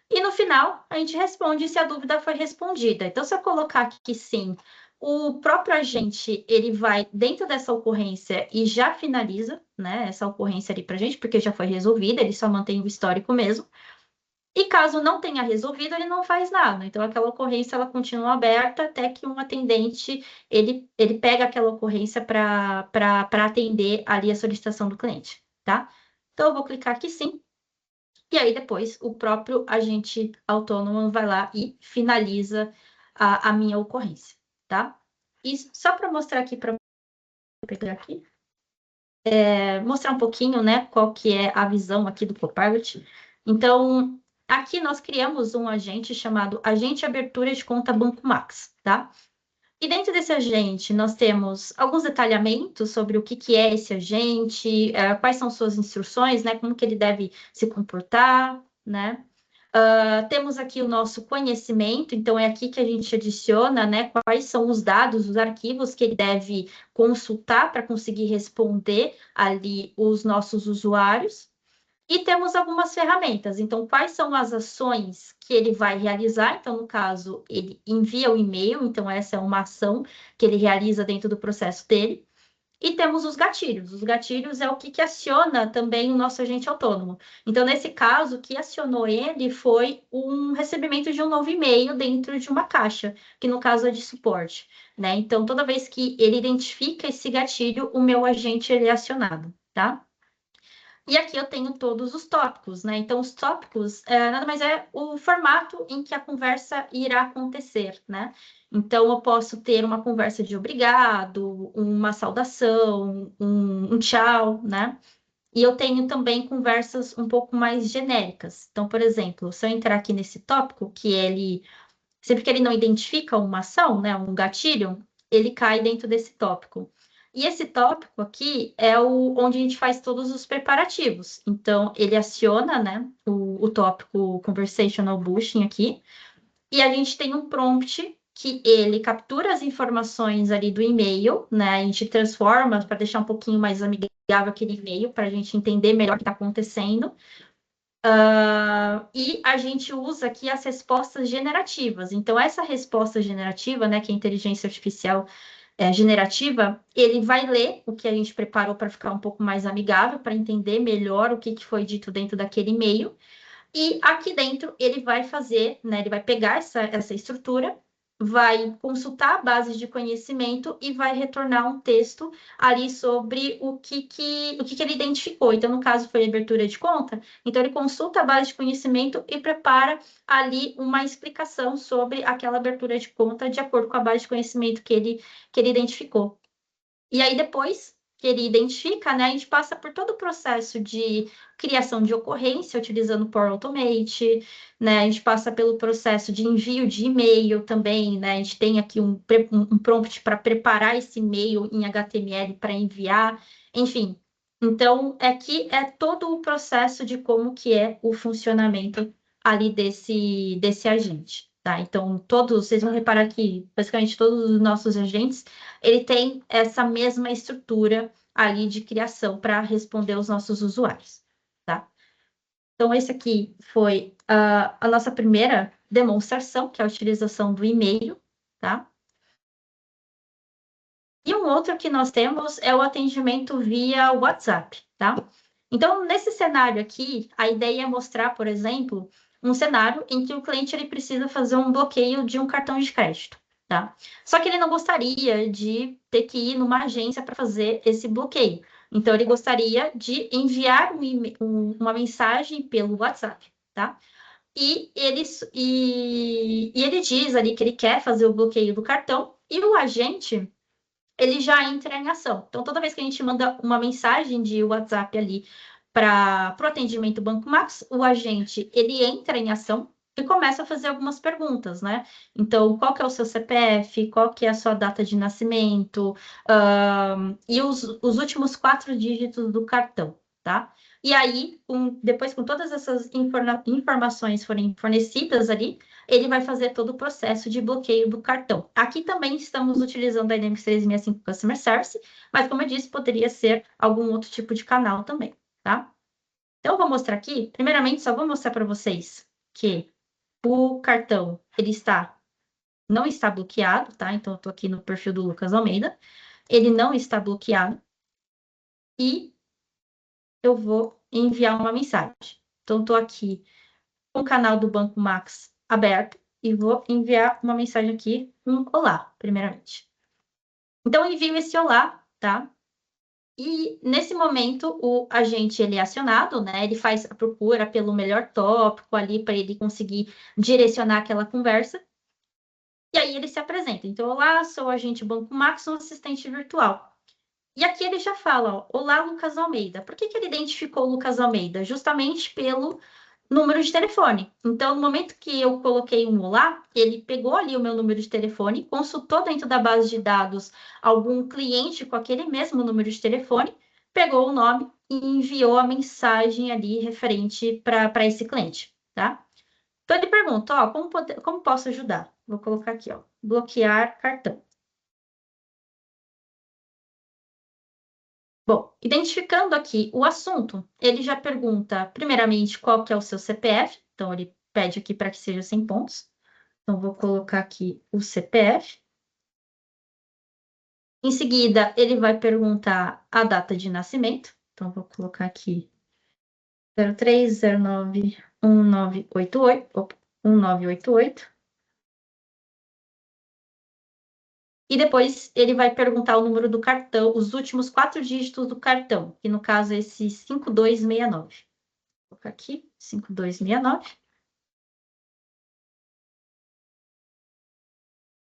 E no final, a gente responde se a dúvida foi respondida. Então, se eu colocar aqui que sim, o próprio agente, ele vai dentro dessa ocorrência e já finaliza, né, essa ocorrência ali para a gente, porque já foi resolvida, ele só mantém o histórico mesmo. E caso não tenha resolvido, ele não faz nada. Então, aquela ocorrência, ela continua aberta até que um atendente, ele pega aquela ocorrência para atender ali a solicitação do cliente, tá? Então, eu vou clicar aqui sim. E aí, depois, o próprio agente autônomo vai lá e finaliza a minha ocorrência, tá? E só para mostrar aqui, para pegar aqui, mostrar um pouquinho, né, qual que é a visão aqui do Copilot. Então, aqui nós criamos um agente chamado Agente Abertura de Conta Banco Max, tá? E dentro desse agente, nós temos alguns detalhamentos sobre o que é esse agente, quais são suas instruções, né? Como que ele deve se comportar, né? Temos aqui o nosso conhecimento, então é aqui que a gente adiciona, né? Quais são os dados, os arquivos que ele deve consultar para conseguir responder ali os nossos usuários. E temos algumas ferramentas. Então, quais são as ações que ele vai realizar? Então, no caso, ele envia o e-mail. Então, essa é uma ação que ele realiza dentro do processo dele. E temos os gatilhos. Os gatilhos é o que aciona também o nosso agente autônomo. Então, nesse caso, o que acionou ele foi um recebimento de um novo e-mail dentro de uma caixa, que no caso é de suporte, né? Então, toda vez que ele identifica esse gatilho, o meu agente ele é acionado, tá? E aqui eu tenho todos os tópicos, né? Então, os tópicos nada mais é o formato em que a conversa irá acontecer, né? Então, eu posso ter uma conversa de obrigado, uma saudação, um tchau, né? E eu tenho também conversas um pouco mais genéricas. Então, por exemplo, se eu entrar aqui nesse tópico, que ele, sempre que ele não identifica uma ação, né, um gatilho, ele cai dentro desse tópico. E esse tópico aqui é onde a gente faz todos os preparativos. Então, ele aciona, né, o tópico Conversational Boosting aqui, e a gente tem um prompt que ele captura as informações ali do e-mail, né, a gente transforma para deixar um pouquinho mais amigável aquele e-mail, para a gente entender melhor o que está acontecendo. E a gente usa aqui as respostas generativas. Então, essa resposta generativa, né, que é a inteligência artificial generativa, ele vai ler o que a gente preparou para ficar um pouco mais amigável, para entender melhor o que foi dito dentro daquele e-mail. E aqui dentro ele vai fazer, né? Ele vai pegar essa estrutura, vai consultar a base de conhecimento e vai retornar um texto ali sobre o que ele identificou. Então, no caso, foi abertura de conta. Então, ele consulta a base de conhecimento e prepara ali uma explicação sobre aquela abertura de conta de acordo com a base de conhecimento que ele identificou. E aí, depois que ele identifica, né, a gente passa por todo o processo de criação de ocorrência, utilizando o Power Automate, né, a gente passa pelo processo de envio de e-mail também, né, a gente tem aqui um prompt para preparar esse e-mail em HTML para enviar, enfim. Então, aqui é todo o processo de como que é o funcionamento ali desse agente. Tá, então, vocês vão reparar que, basicamente, todos os nossos agentes, ele tem essa mesma estrutura ali de criação para responder aos nossos usuários, tá? Então, esse aqui foi a nossa primeira demonstração, que é a utilização do e-mail, tá? E um outro que nós temos é o atendimento via WhatsApp, tá? Então, nesse cenário aqui, a ideia é mostrar, por exemplo, um cenário em que o cliente ele precisa fazer um bloqueio de um cartão de crédito, tá? Só que ele não gostaria de ter que ir numa agência para fazer esse bloqueio. Então, ele gostaria de enviar uma mensagem pelo WhatsApp, tá? E ele diz ali que ele quer fazer o bloqueio do cartão e o agente ele já entra em ação. Então, toda vez que a gente manda uma mensagem de WhatsApp ali para o atendimento Banco Max, o agente ele entra em ação e começa a fazer algumas perguntas, né? Então, qual que é o seu CPF, qual que é a sua data de nascimento, e os últimos 4 dígitos do cartão, tá? E aí, depois com todas essas informações forem fornecidas ali, ele vai fazer todo o processo de bloqueio do cartão. Aqui também estamos utilizando a Dynamics 365 Customer Service, mas como eu disse, poderia ser algum outro tipo de canal também, tá? Então, eu vou mostrar aqui, primeiramente, só vou mostrar para vocês que o cartão, ele não está bloqueado, tá? Então, eu estou aqui no perfil do Lucas Almeida, ele não está bloqueado, e eu vou enviar uma mensagem. Então, estou aqui com o canal do Banco Max aberto e vou enviar uma mensagem aqui, um olá, primeiramente. Então, eu envio esse olá, tá? E, nesse momento, o agente, ele é acionado, né? Ele faz a procura pelo melhor tópico ali para ele conseguir direcionar aquela conversa. E aí, ele se apresenta. Então, olá, sou o agente Banco Max, um assistente virtual. E aqui ele já fala, ó, olá, Lucas Almeida. Por que ele identificou o Lucas Almeida? Justamente pelo número de telefone. Então, no momento que eu coloquei um olá, ele pegou ali o meu número de telefone, consultou dentro da base de dados algum cliente com aquele mesmo número de telefone, pegou o nome e enviou a mensagem ali referente para esse cliente, tá? Então, ele pergunta, ó, como posso ajudar? Vou colocar aqui, ó, bloquear cartão. Bom, identificando aqui o assunto, ele já pergunta, primeiramente, qual que é o seu CPF. Então, ele pede aqui para que seja 100 pontos. Então, vou colocar aqui o CPF. Em seguida, ele vai perguntar a data de nascimento. Então, vou colocar aqui 03091988. Opa, 1988. E depois ele vai perguntar o número do cartão, os últimos 4 dígitos do cartão, que no caso é esse 5269. Vou colocar aqui, 5269.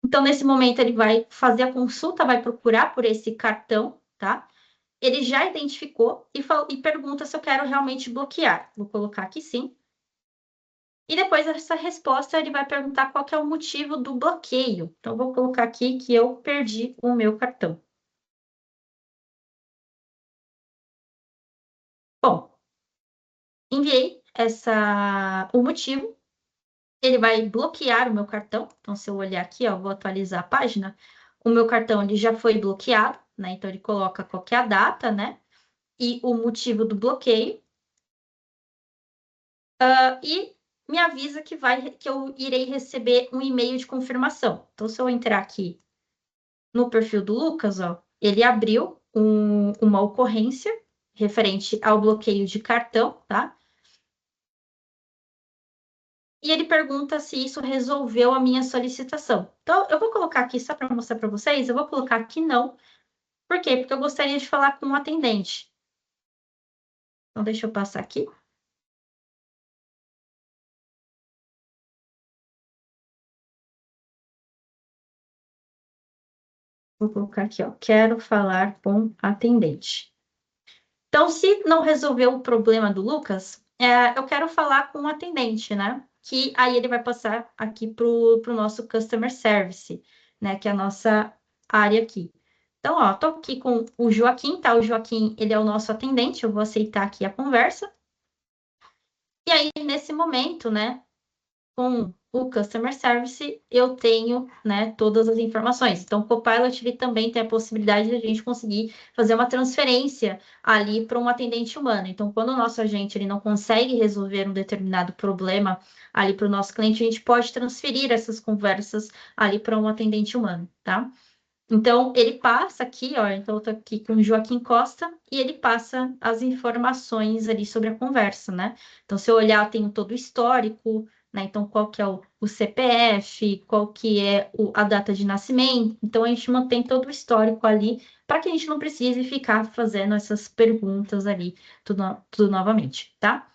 Então, nesse momento, ele vai fazer a consulta, vai procurar por esse cartão, tá? Ele já identificou e pergunta se eu quero realmente bloquear. Vou colocar aqui sim. E depois dessa resposta, ele vai perguntar qual que é o motivo do bloqueio. Então, vou colocar aqui que eu perdi o meu cartão. Bom, enviei o motivo. Ele vai bloquear o meu cartão. Então, se eu olhar aqui, ó, vou atualizar a página. O meu cartão ele já foi bloqueado, né? Então, ele coloca qual que é a data, né? E o motivo do bloqueio. E me avisa que eu irei receber um e-mail de confirmação. Então, se eu entrar aqui no perfil do Lucas, ó, ele abriu uma ocorrência referente ao bloqueio de cartão, tá? E ele pergunta se isso resolveu a minha solicitação. Então, eu vou colocar aqui, só para mostrar para vocês, eu vou colocar aqui não. Por quê? Porque eu gostaria de falar com um atendente. Então, deixa eu passar aqui. Vou colocar aqui, ó, quero falar com atendente. Então, se não resolveu o problema do Lucas, eu quero falar com o atendente, né? Que aí ele vai passar aqui para o nosso Customer Service, né? Que é a nossa área aqui. Então, ó, tô aqui com o Joaquim, tá? O Joaquim, ele é o nosso atendente, eu vou aceitar aqui a conversa. E aí, nesse momento, né? Com o Customer Service, eu tenho, né, todas as informações. Então, o Copilot ele também tem a possibilidade de a gente conseguir fazer uma transferência ali para um atendente humano. Então, quando o nosso agente ele não consegue resolver um determinado problema ali para o nosso cliente, a gente pode transferir essas conversas ali para um atendente humano, tá? Então, ele passa aqui, ó, então eu tô aqui com o Joaquim Costa, e ele passa as informações ali sobre a conversa, né? Então, se eu olhar, eu tenho todo o histórico, né? Então, qual que é o CPF, qual que é a data de nascimento. Então, a gente mantém todo o histórico ali, para que a gente não precise ficar fazendo essas perguntas ali, tudo novamente, tá?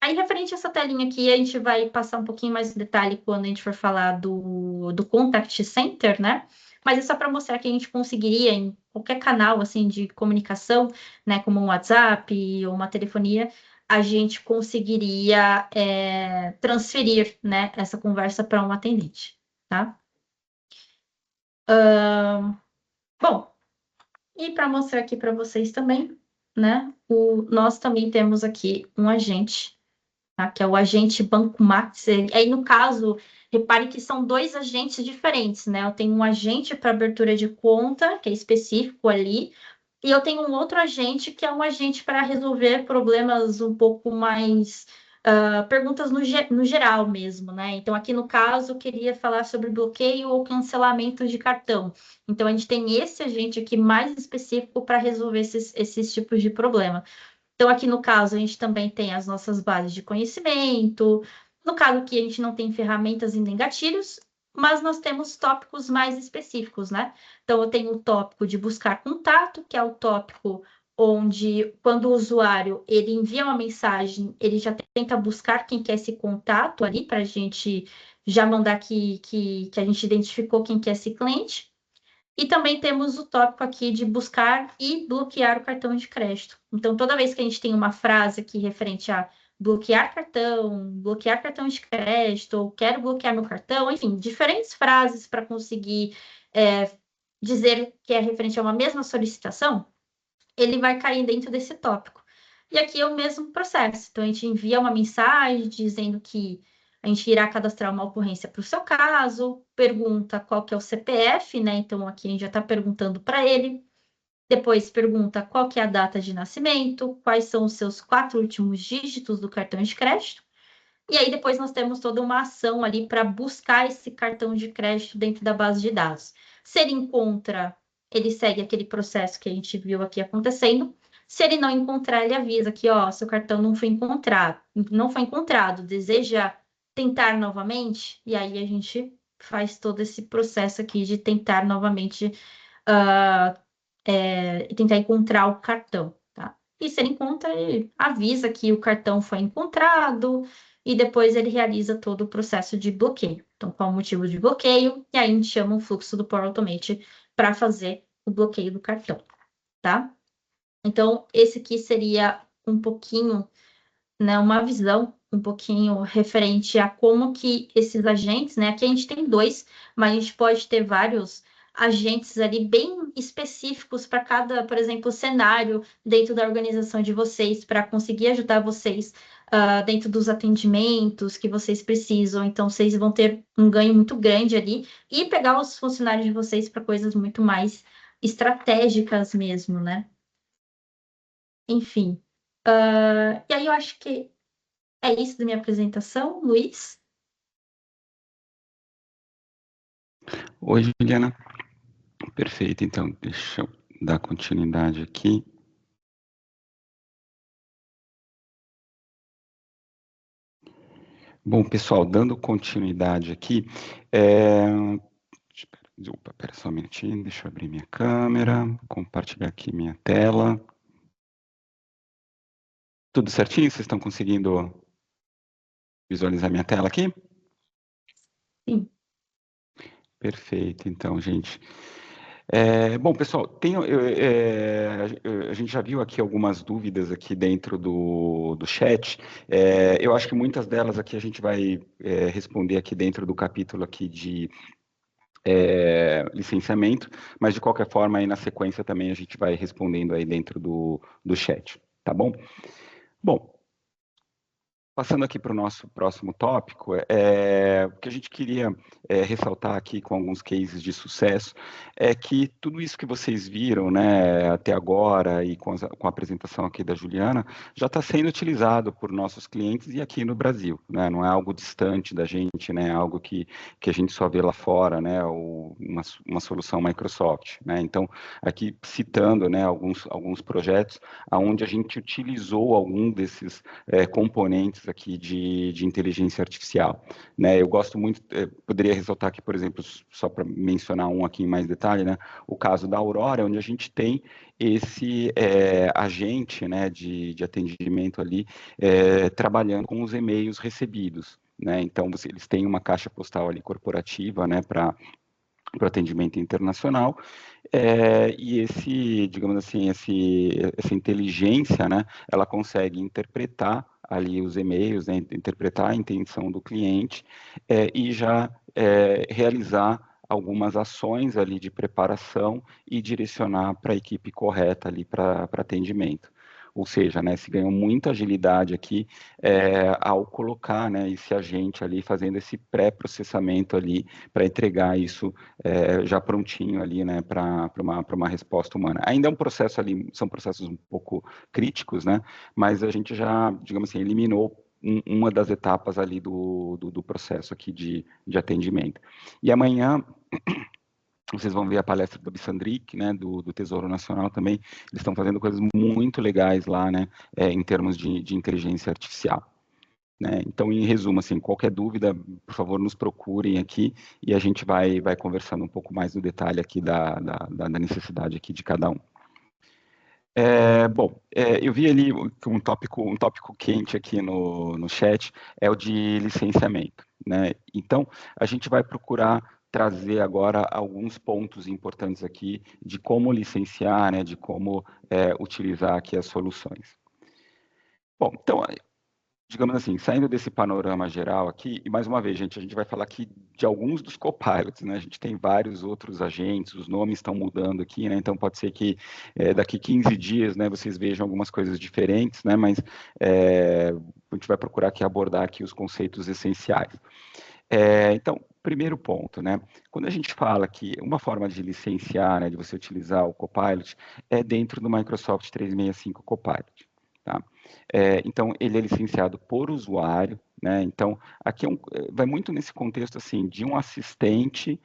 Aí, referente a essa telinha aqui, a gente vai passar um pouquinho mais de detalhe quando a gente for falar do Contact Center, né? Mas é só para mostrar que a gente conseguiria, em qualquer canal, assim, de comunicação, né? Como um WhatsApp ou uma telefonia, a gente conseguiria transferir, né? Essa conversa para um atendente, tá? Bom, e para mostrar aqui para vocês também, né? Nós também temos aqui um agente, tá? Que é o agente Banco Max. Aí, no caso, repare que são dois agentes diferentes, né? Eu tenho um agente para abertura de conta, que é específico ali, e eu tenho um outro agente que é um agente para resolver problemas um pouco mais... perguntas no geral mesmo, né? Então, aqui no caso, eu queria falar sobre bloqueio ou cancelamento de cartão. Então, a gente tem esse agente aqui mais específico para resolver esses tipos de problema. Então, aqui no caso, a gente também tem as nossas bases de conhecimento. No caso aqui, a gente não tem ferramentas e nem gatilhos, mas nós temos tópicos mais específicos, né? Então, eu tenho o tópico de buscar contato, que é o tópico onde, quando o usuário ele envia uma mensagem, ele já tenta buscar quem quer esse contato ali, para a gente já mandar que a gente identificou quem quer esse cliente. E também temos o tópico aqui de buscar e bloquear o cartão de crédito. Então, toda vez que a gente tem uma frase aqui referente a bloquear cartão de crédito, ou quero bloquear meu cartão, enfim, diferentes frases para conseguir dizer que é referente a uma mesma solicitação, ele vai cair dentro desse tópico. E aqui é o mesmo processo. Então, a gente envia uma mensagem dizendo que a gente irá cadastrar uma ocorrência para o seu caso, pergunta qual que é o CPF, né? Então, aqui a gente já está perguntando para ele. Depois pergunta qual que é a data de nascimento, quais são os seus 4 últimos dígitos do cartão de crédito. E aí, depois nós temos toda uma ação ali para buscar esse cartão de crédito dentro da base de dados. Se ele encontra, ele segue aquele processo que a gente viu aqui acontecendo. Se ele não encontrar, ele avisa que, ó, seu cartão não foi encontrado, deseja tentar novamente? E aí a gente faz todo esse processo aqui de tentar novamente tentar encontrar o cartão, tá? E se ele encontra, ele avisa que o cartão foi encontrado e depois ele realiza todo o processo de bloqueio. Então, qual o motivo de bloqueio? E aí a gente chama o fluxo do Power Automate para fazer o bloqueio do cartão, tá? Então, esse aqui seria um pouquinho, né, uma visão um pouquinho referente a como que esses agentes, né? Aqui a gente tem 2, mas a gente pode ter vários agentes ali bem específicos para cada, por exemplo, cenário dentro da organização de vocês, para conseguir ajudar vocês dentro dos atendimentos que vocês precisam. Então, vocês vão ter um ganho muito grande ali e pegar os funcionários de vocês para coisas muito mais estratégicas mesmo, né? Enfim. E aí eu acho que é isso da minha apresentação, Luiz. Oi, Juliana. Perfeito, então, deixa eu dar continuidade aqui. Bom, pessoal, dando continuidade aqui, Pera só um minutinho, deixa eu abrir minha câmera, compartilhar aqui minha tela. Tudo certinho? Vocês estão conseguindo visualizar minha tela aqui? Sim. Perfeito, então, gente. Bom, pessoal, a gente já viu aqui algumas dúvidas aqui dentro do chat. Eu acho que muitas delas aqui a gente vai responder aqui dentro do capítulo aqui de licenciamento, mas de qualquer forma aí na sequência também a gente vai respondendo aí dentro do chat, tá bom? Bom, Passando aqui para o nosso próximo tópico, o que a gente queria ressaltar aqui com alguns cases de sucesso é que tudo isso que vocês viram, né, até agora e com a apresentação aqui da Juliana, já está sendo utilizado por nossos clientes e aqui no Brasil, né, não é algo distante da gente, né, é algo que a gente só vê lá fora, né, uma solução Microsoft, né, então aqui citando, né, alguns projetos onde a gente utilizou algum desses componentes aqui de inteligência artificial, né? Eu gosto muito, poderia ressaltar aqui, por exemplo, só para mencionar um aqui em mais detalhe, né? O caso da Aurora, onde a gente tem esse agente, né, de atendimento ali, trabalhando com os e-mails recebidos, né? Então, eles têm uma caixa postal ali corporativa, né, para o atendimento internacional, e digamos assim, essa inteligência, né, ela consegue interpretar ali os e-mails, né, interpretar a intenção do cliente e já realizar algumas ações ali de preparação e direcionar para a equipe correta ali para atendimento. Ou seja, né, se ganhou muita agilidade aqui ao colocar, né, esse agente ali fazendo esse pré-processamento ali para entregar isso já prontinho ali, né, para uma resposta humana. Ainda é um processo ali, são processos um pouco críticos, né, mas a gente já, digamos assim, eliminou uma das etapas ali do processo aqui de atendimento. E amanhã vocês vão ver a palestra do Absandric, né, do Tesouro Nacional também. Eles estão fazendo coisas muito legais lá, né, em termos de inteligência artificial. Né? Então, em resumo, assim, qualquer dúvida, por favor, nos procurem aqui e a gente vai conversando um pouco mais no detalhe aqui da necessidade aqui de cada um. Bom, eu vi ali um tópico quente aqui no chat, é o de licenciamento, né? Então, a gente vai procurar trazer agora alguns pontos importantes aqui de como licenciar, né, de como utilizar aqui as soluções. Bom, então, digamos assim, saindo desse panorama geral aqui, e mais uma vez, gente, a gente vai falar aqui de alguns dos copilots, né? A gente tem vários outros agentes, os nomes estão mudando aqui, né? Então pode ser que daqui 15 dias, né, vocês vejam algumas coisas diferentes, né? Mas a gente vai procurar aqui abordar aqui os conceitos essenciais. Então, primeiro ponto, né? Quando a gente fala que uma forma de licenciar, né, de você utilizar o Copilot, é dentro do Microsoft 365 Copilot, tá? Então, ele é licenciado por usuário, né? Então, aqui vai muito nesse contexto, assim, de um assistente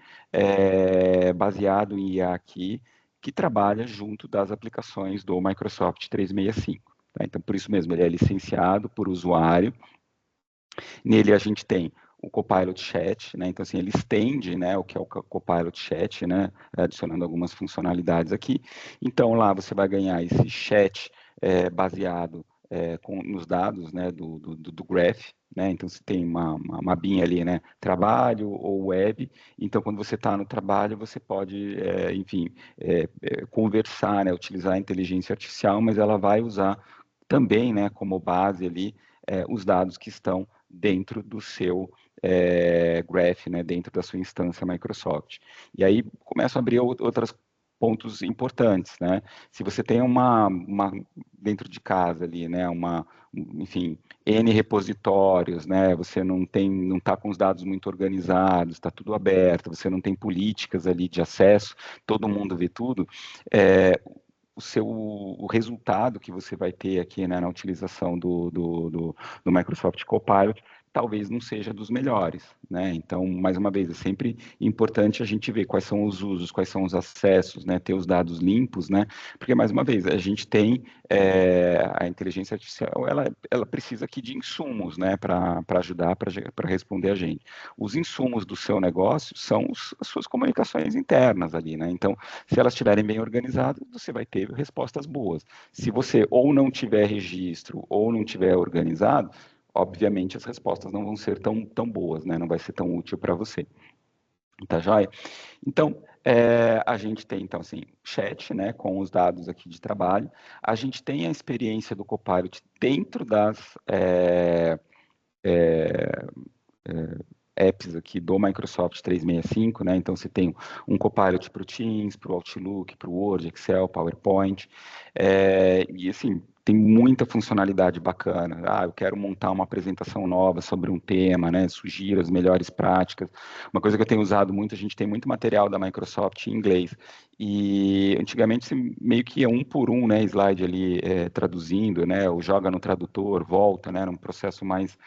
baseado em IA aqui, que trabalha junto das aplicações do Microsoft 365. Tá? Então, por isso mesmo, ele é licenciado por usuário. Nele, a gente tem o Copilot Chat, né? Então, assim, ele estende, né, o que é o Copilot Chat, né, adicionando algumas funcionalidades aqui. Então, lá você vai ganhar esse chat baseado nos dados, né, do Graph, né? Então, você tem uma abinha ali, né, trabalho ou web. Então, quando você está no trabalho, você pode, enfim, conversar, né, utilizar a inteligência artificial, mas ela vai usar também, né, como base ali, os dados que estão dentro do seu Graph, né, dentro da sua instância Microsoft. E aí começam a abrir outros pontos importantes, né? Se você tem uma dentro de casa ali, né, enfim, N repositórios, né? Você não está com os dados muito organizados, está tudo aberto, você não tem políticas ali de acesso, todo mundo vê tudo. O resultado que você vai ter aqui, né, na utilização do Microsoft Copilot talvez não seja dos melhores, né? Então, mais uma vez, é sempre importante a gente ver quais são os usos, quais são os acessos, né? Ter os dados limpos, né? Porque, mais uma vez, a gente tem a inteligência artificial, ela precisa aqui de insumos, né? Para ajudar, para responder a gente. Os insumos do seu negócio são as suas comunicações internas ali, né? Então, se elas estiverem bem organizadas, você vai ter respostas boas. Se você ou não tiver registro ou não tiver organizado, obviamente as respostas não vão ser tão boas, né? Não vai ser tão útil para você. Tá joia? Então, a gente tem, então, assim, chat, né, com os dados aqui de trabalho. A gente tem a experiência do Copilot dentro das apps aqui do Microsoft 365, né? Então, você tem um Copilot para o Teams, para o Outlook, para o Word, Excel, PowerPoint. E, assim, tem muita funcionalidade bacana. Eu quero montar uma apresentação nova sobre um tema, né? Sugiro as melhores práticas. Uma coisa que eu tenho usado muito, a gente tem muito material da Microsoft em inglês. E antigamente você meio que ia um por um, né? Slide ali traduzindo, né? Ou joga no tradutor, volta, né? Era um processo mais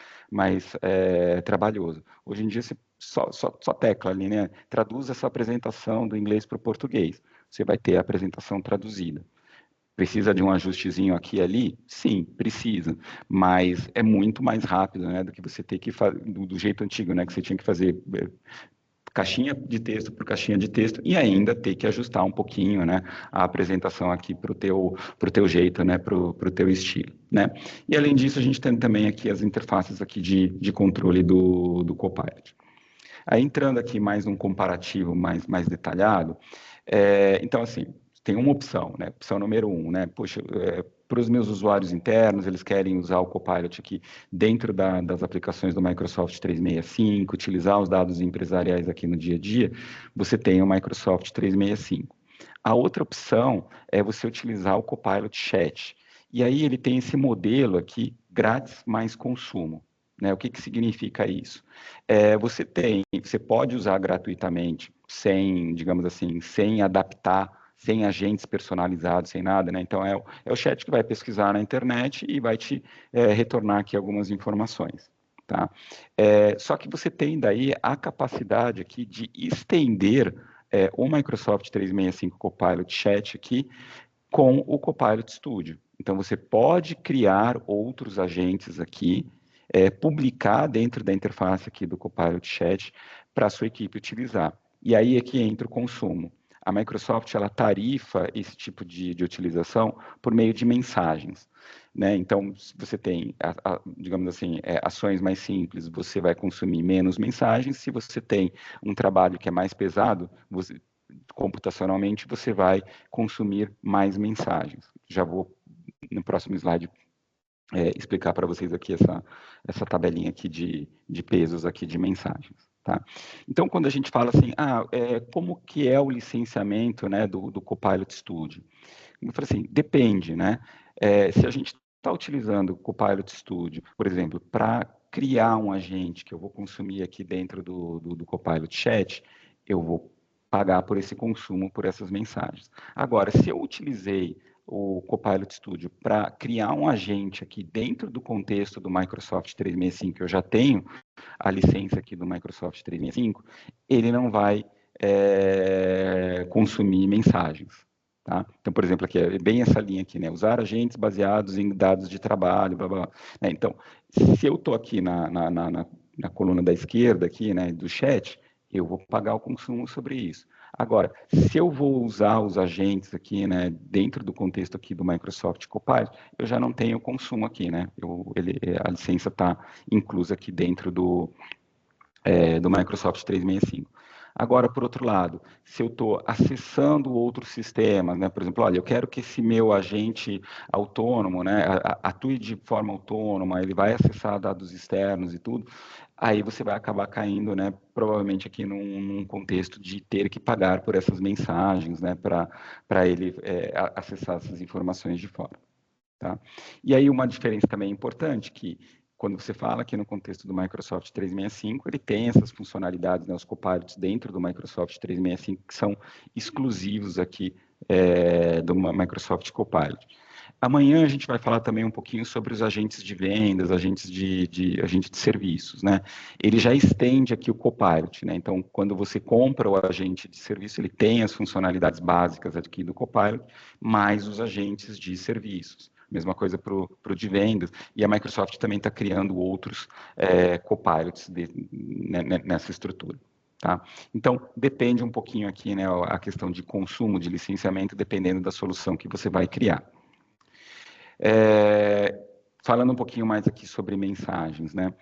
trabalhoso. Hoje em dia você só tecla ali, né? Traduz essa apresentação do inglês para o português. Você vai ter a apresentação traduzida. Precisa de um ajustezinho aqui e ali? Sim, precisa, mas é muito mais rápido, né, do que você ter que fazer do jeito antigo, né, que você tinha que fazer caixinha de texto por caixinha de texto e ainda ter que ajustar um pouquinho, né, a apresentação aqui para o teu jeito, né, para o teu estilo, né. E além disso, a gente tem também aqui as interfaces aqui de controle do Copilot. Aí entrando aqui mais um comparativo mais detalhado, então assim, tem uma opção, né? Opção número 1, né? Poxa, para os meus usuários internos, eles querem usar o Copilot aqui dentro das aplicações do Microsoft 365, utilizar os dados empresariais aqui no dia a dia, você tem o Microsoft 365. A outra opção é você utilizar o Copilot Chat. E aí ele tem esse modelo aqui, grátis mais consumo. Né? O que significa isso? Você pode usar gratuitamente, sem, digamos assim, sem adaptar, sem agentes personalizados, sem nada, né? Então, é o chat que vai pesquisar na internet e vai te retornar aqui algumas informações, tá? Só que você tem daí a capacidade aqui de estender o Microsoft 365 Copilot Chat aqui com o Copilot Studio. Então, você pode criar outros agentes aqui, publicar dentro da interface aqui do Copilot Chat para a sua equipe utilizar. E aí é que entra o consumo. A Microsoft, ela tarifa esse tipo de utilização por meio de mensagens, né? Então, se você tem, digamos assim, ações mais simples, você vai consumir menos mensagens. Se você tem um trabalho que é mais pesado, computacionalmente, você vai consumir mais mensagens. Já vou, no próximo slide, explicar para vocês aqui essa tabelinha aqui de pesos aqui de mensagens. Tá? Então, quando a gente fala assim, como que é o licenciamento, né, do Copilot Studio? Eu falo assim, depende, né? Se a gente está utilizando o Copilot Studio, por exemplo, para criar um agente que eu vou consumir aqui dentro do Copilot Chat, eu vou pagar por esse consumo, por essas mensagens. Agora, se eu utilizei o Copilot Studio para criar um agente aqui dentro do contexto do Microsoft 365, que eu já tenho a licença aqui do Microsoft 365, ele não vai consumir mensagens. Tá? Então, por exemplo, aqui é bem essa linha aqui, né? Usar agentes baseados em dados de trabalho, blá, blá, blá. Então, se eu estou aqui na coluna da esquerda aqui, né, do chat, eu vou pagar o consumo sobre isso. Agora, se eu vou usar os agentes aqui, né, dentro do contexto aqui do Microsoft Copilot, eu já não tenho consumo aqui, né? A licença está inclusa aqui dentro do Microsoft 365. Agora, por outro lado, se eu estou acessando outros sistemas, né, por exemplo, olha, eu quero que esse meu agente autônomo, né, atue de forma autônoma, ele vai acessar dados externos e tudo, aí você vai acabar caindo, né, provavelmente aqui num contexto de ter que pagar por essas mensagens, né, para ele acessar essas informações de fora. Tá? E aí uma diferença também importante, que quando você fala aqui no contexto do Microsoft 365, ele tem essas funcionalidades, né, os copilots dentro do Microsoft 365, que são exclusivos aqui do Microsoft Copilot. Amanhã a gente vai falar também um pouquinho sobre os agentes de vendas, agentes de serviços, né? Ele já estende aqui o Copilot, né? Então, quando você compra o agente de serviço, ele tem as funcionalidades básicas aqui do Copilot, mais os agentes de serviços. Mesma coisa para o de vendas, e a Microsoft também está criando outros copilots nessa estrutura. Tá? Então, depende um pouquinho aqui, né, a questão de consumo, de licenciamento, dependendo da solução que você vai criar. Falando um pouquinho mais aqui sobre mensagens, né?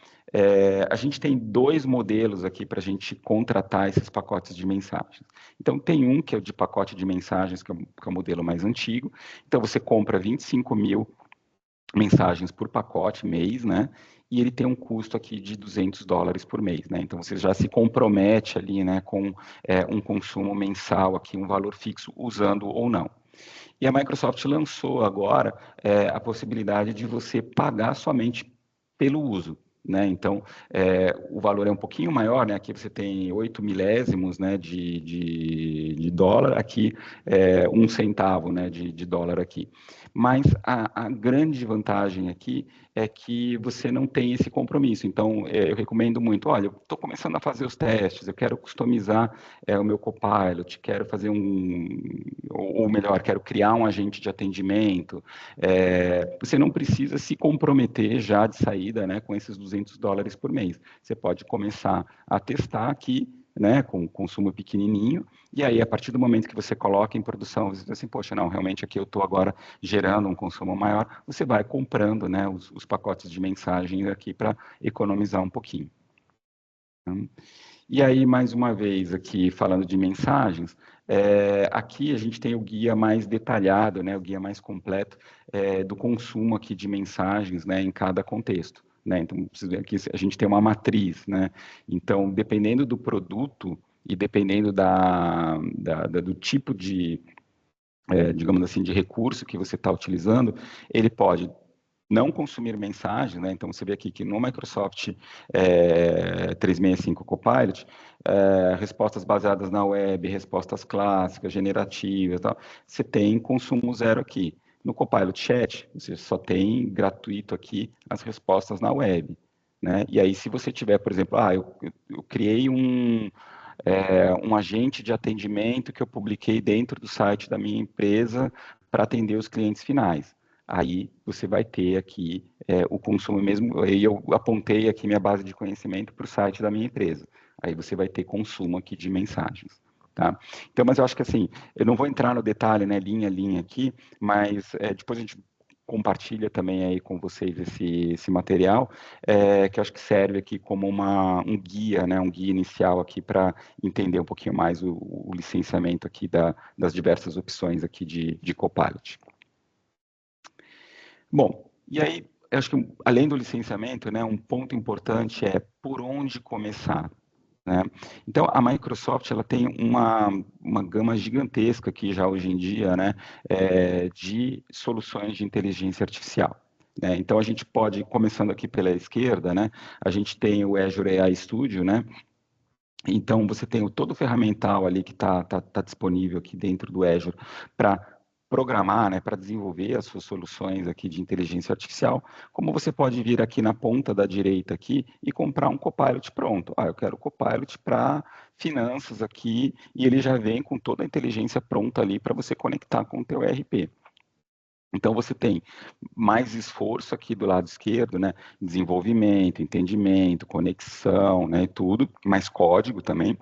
A gente tem dois modelos aqui para a gente contratar esses pacotes de mensagens. Então, tem um que é o de pacote de mensagens, que é o modelo mais antigo. Então, você compra 25 mil mensagens por pacote, mês, né? E ele tem um custo aqui de $200 por mês, né? Então, você já se compromete ali, né, com um consumo mensal aqui, um valor fixo, usando ou não. E a Microsoft lançou agora a possibilidade de você pagar somente pelo uso. Né? Então, o valor é um pouquinho maior, né? Aqui você tem 8 milésimos, né, de dólar, aqui 1 centavo, né, de dólar aqui. Mas a grande vantagem aqui é que você não tem esse compromisso. Então, eu recomendo muito, olha, eu estou começando a fazer os testes, eu quero customizar o meu Copilot, quero fazer ou melhor, quero criar um agente de atendimento. Você não precisa se comprometer já de saída, né, com esses $200 por mês. Você pode começar a testar aqui, né, com consumo pequenininho, e aí a partir do momento que você coloca em produção, você diz assim, poxa, não, realmente aqui eu estou agora gerando um consumo maior, você vai comprando, né, os pacotes de mensagem aqui para economizar um pouquinho. E aí, mais uma vez, aqui falando de mensagens, aqui a gente tem o guia mais detalhado, né, o guia mais completo do consumo aqui de mensagens, né, em cada contexto. Né? Então, aqui a gente tem uma matriz, né? Então, dependendo do produto e dependendo do tipo de, digamos assim, de recurso que você está utilizando, ele pode não consumir mensagens, né? Então você vê aqui que no Microsoft 365 Copilot, respostas baseadas na web, respostas clássicas, generativas, tal, você tem consumo zero aqui. No Copilot Chat, você só tem gratuito aqui as respostas na web, né? E aí se você tiver, por exemplo, eu criei um agente de atendimento que eu publiquei dentro do site da minha empresa para atender os clientes finais. Aí você vai ter aqui o consumo mesmo, aí eu apontei aqui minha base de conhecimento para o site da minha empresa. Aí você vai ter consumo aqui de mensagens. Tá? Então, mas eu acho que assim, eu não vou entrar no detalhe, né, linha a linha aqui, mas depois a gente compartilha também aí com vocês esse material, que eu acho que serve aqui como um guia, né, um guia inicial aqui para entender um pouquinho mais o licenciamento aqui das diversas opções aqui de Copilot. Bom, e aí, eu acho que além do licenciamento, né, um ponto importante é por onde começar. Né? Então, a Microsoft ela tem uma gama gigantesca aqui já hoje em dia, né, de soluções de inteligência artificial. Né? Então, a gente pode, começando aqui pela esquerda, né, a gente tem o Azure AI Studio, né? Então, você tem todo o ferramental ali que tá disponível aqui dentro do Azure para programar, né, para desenvolver as suas soluções aqui de inteligência artificial, como você pode vir aqui na ponta da direita aqui e comprar um Copilot pronto. Eu quero Copilot para finanças aqui, e ele já vem com toda a inteligência pronta ali para você conectar com o teu ERP. Então, você tem mais esforço aqui do lado esquerdo, né, desenvolvimento, entendimento, conexão, né, tudo, mais código também.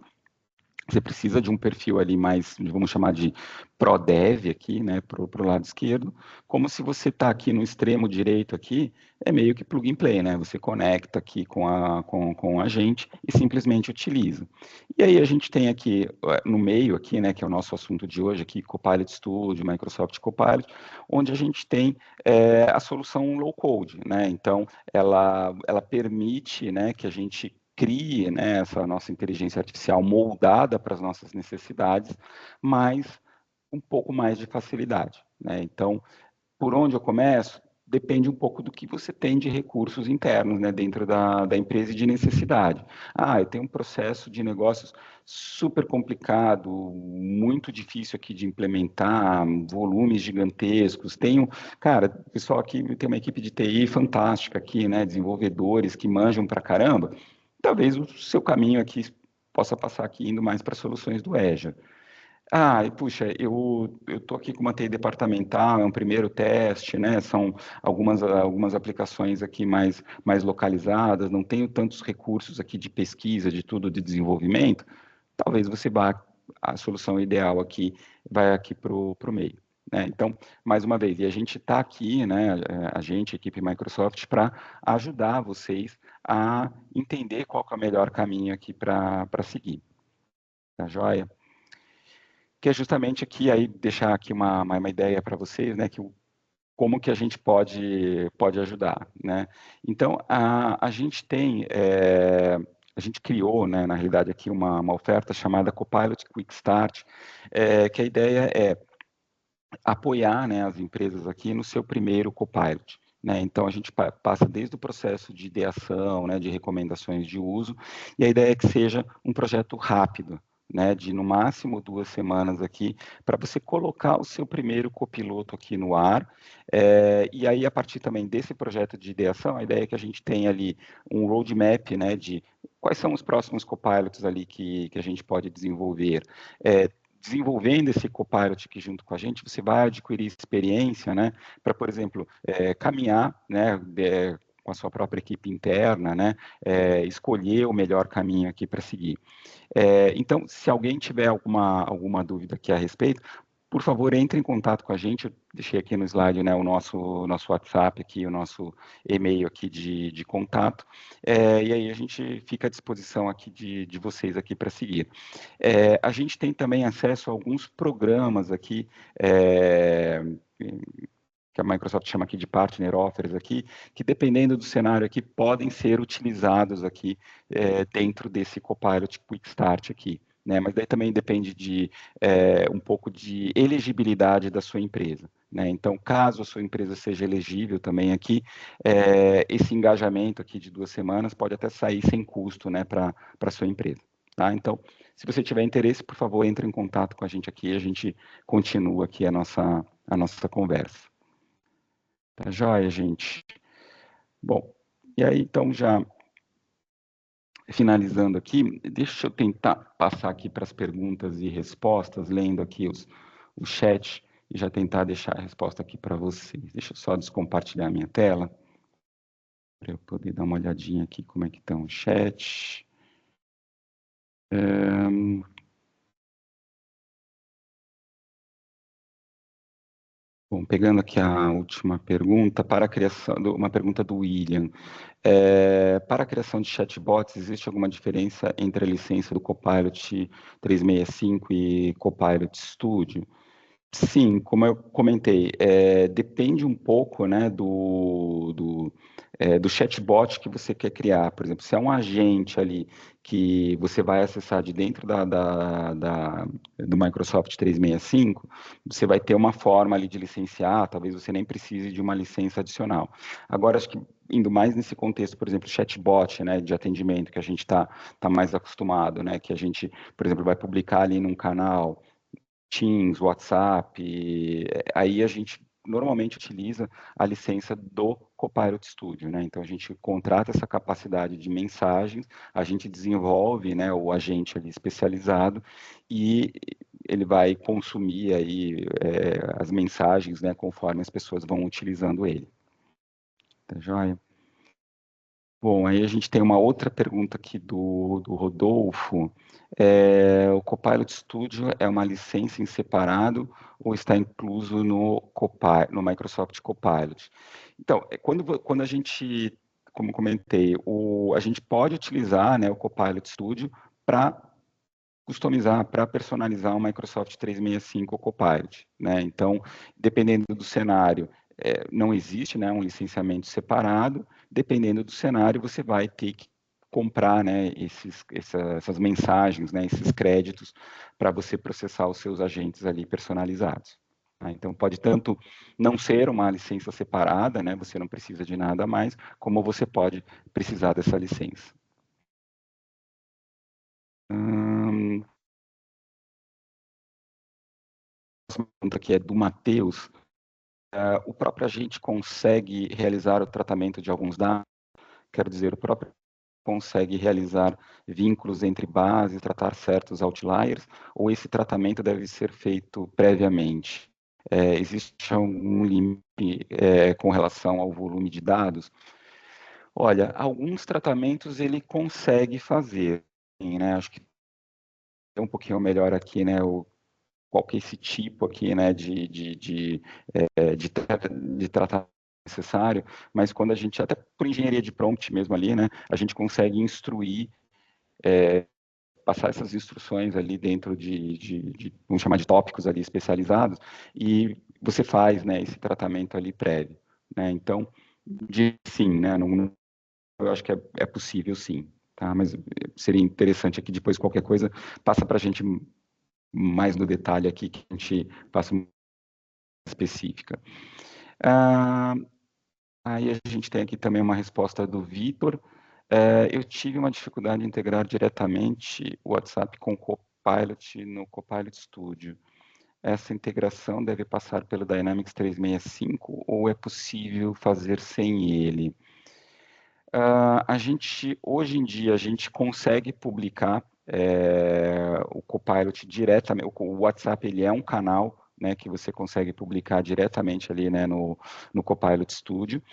Você precisa de um perfil ali mais, vamos chamar de ProDev aqui, né, para o lado esquerdo, como se você está aqui no extremo direito aqui, é meio que plug and play, né, você conecta aqui com o agente e simplesmente utiliza. E aí a gente tem aqui, no meio aqui, né, que é o nosso assunto de hoje aqui, Copilot Studio, Microsoft Copilot, onde a gente tem a solução low code, né, então ela permite, né, que a gente crie, né, essa nossa inteligência artificial moldada para as nossas necessidades, mas um pouco mais de facilidade. Né? Então, por onde eu começo? Depende um pouco do que você tem de recursos internos, né, dentro da empresa e de necessidade. Eu tenho um processo de negócios super complicado, muito difícil aqui de implementar, volumes gigantescos. O pessoal aqui tem uma equipe de TI fantástica aqui, né, desenvolvedores que manjam pra caramba. Talvez o seu caminho aqui possa passar aqui indo mais para soluções do Azure. Puxa, eu estou aqui com uma TI departamental, é um primeiro teste, né? São algumas aplicações aqui mais localizadas, não tenho tantos recursos aqui de pesquisa, de tudo, de desenvolvimento. Talvez você vá, a solução ideal aqui vai aqui para o meio. Né? Então, mais uma vez, e a gente está aqui, né, a equipe Microsoft, para ajudar vocês a entender qual que é o melhor caminho aqui para seguir. Tá joia? Que é justamente aqui, aí deixar aqui uma ideia para vocês, né, como que a gente pode ajudar, né? Então, a gente tem, a gente criou, né, na realidade aqui uma oferta chamada Copilot Quick Start, que a ideia é apoiar, né, as empresas aqui no seu primeiro Copilot. Né? Então, a gente passa desde o processo de ideação, né, de recomendações de uso, e a ideia é que seja um projeto rápido, né, de no máximo 2 semanas aqui, para você colocar o seu primeiro copiloto aqui no ar, e aí a partir também desse projeto de ideação, a ideia é que a gente tenha ali um roadmap, né, de quais são os próximos copilots ali que a gente pode desenvolver. Desenvolvendo esse Copilot aqui junto com a gente, você vai adquirir experiência, né, para, por exemplo, caminhar, né, com a sua própria equipe interna, né, escolher o melhor caminho aqui para seguir. Então, se alguém tiver alguma dúvida aqui a respeito, por favor, entre em contato com a gente. Eu deixei aqui no slide, né, o nosso WhatsApp aqui, o nosso e-mail aqui de contato, e aí a gente fica à disposição aqui de vocês aqui para seguir. A gente tem também acesso a alguns programas aqui, que a Microsoft chama aqui de Partner Offers aqui, que dependendo do cenário aqui, podem ser utilizados aqui dentro desse Copilot Quick Start aqui. Né, mas daí também depende de um pouco de elegibilidade da sua empresa. Né? Então, caso a sua empresa seja elegível também aqui, esse engajamento aqui de 2 semanas pode até sair sem custo, né, para a sua empresa. Tá? Então, se você tiver interesse, por favor, entre em contato com a gente aqui e a gente continua aqui a nossa conversa. Tá joia, gente? Bom, e aí, então, já finalizando aqui, deixa eu tentar passar aqui para as perguntas e respostas, lendo aqui o chat, e já tentar deixar a resposta aqui para vocês. Deixa eu só descompartilhar a minha tela, para eu poder dar uma olhadinha aqui como é que estão o chat. Bom, pegando aqui a última pergunta, uma pergunta do William. Para a criação de chatbots, existe alguma diferença entre a licença do Copilot 365 e Copilot Studio? Sim, como eu comentei, depende um pouco, né, do chatbot que você quer criar. Por exemplo, se é um agente ali que você vai acessar de dentro do Microsoft 365, você vai ter uma forma ali de licenciar, talvez você nem precise de uma licença adicional. Agora, acho que indo mais nesse contexto, por exemplo, chatbot, né, de atendimento, que a gente tá mais acostumado, né, que a gente, por exemplo, vai publicar ali num canal, Teams, WhatsApp, aí a gente normalmente utiliza a licença do Copilot Studio, né? Então a gente contrata essa capacidade de mensagens, a gente desenvolve, né, o agente ali especializado e ele vai consumir aí as mensagens, né, conforme as pessoas vão utilizando ele. Tá joia? Bom, aí a gente tem uma outra pergunta aqui do Rodolfo. O Copilot Studio é uma licença em separado ou está incluso no Microsoft Copilot? Então, quando a gente, como comentei, a gente pode utilizar, né, o Copilot Studio para customizar, para personalizar o Microsoft 365 Copilot. Né? Então, dependendo do cenário, não existe, né, um licenciamento separado. Dependendo do cenário, você vai ter que comprar, né, essas mensagens, né, esses créditos para você processar os seus agentes ali personalizados. Tá? Então, pode tanto não ser uma licença separada, né, você não precisa de nada mais, como você pode precisar dessa licença. A pergunta aqui é do Matheus. O próprio agente consegue realizar o tratamento de alguns dados? Quero dizer, o próprio consegue realizar vínculos entre bases, tratar certos outliers, ou esse tratamento deve ser feito previamente? Existe algum limite com relação ao volume de dados? Olha, alguns tratamentos ele consegue fazer, né? Acho que é um pouquinho melhor aqui, né? Qual que é esse tipo aqui, né, de tratamento necessário, mas quando a gente, até por engenharia de prompt mesmo ali, né, a gente consegue instruir, passar essas instruções ali dentro vamos chamar de tópicos ali especializados, e você faz, né, esse tratamento ali prévio, né, então, sim, né, eu acho que é possível sim, tá, mas seria interessante aqui depois qualquer coisa, passa para a gente mais no detalhe aqui, que a gente passa específica. Aí a gente tem aqui também uma resposta do Vitor. Eu tive uma dificuldade em integrar diretamente o WhatsApp com o Copilot no Copilot Studio. Essa integração deve passar pelo Dynamics 365 ou é possível fazer sem ele? Hoje em dia, a gente consegue publicar o Copilot diretamente. O WhatsApp, ele é um canal, né, que você consegue publicar diretamente ali, né, no Copilot Studio.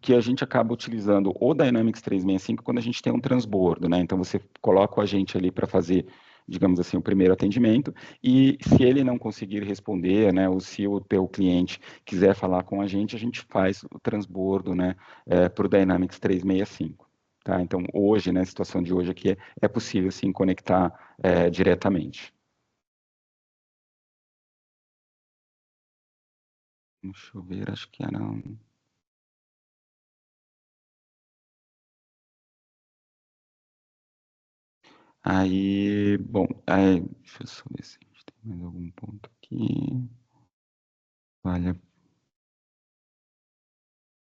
Que a gente acaba utilizando o Dynamics 365 quando a gente tem um transbordo, né? Então você coloca o agente ali para fazer, digamos assim, o primeiro atendimento, e se ele não conseguir responder, né, ou se o teu cliente quiser falar com a gente faz o transbordo, né, para o Dynamics 365. Tá? Então hoje, né, a situação de hoje aqui é possível sim conectar diretamente. Deixa eu ver, acho que era... Aí, bom, deixa eu só ver se a gente tem mais algum ponto aqui. Vale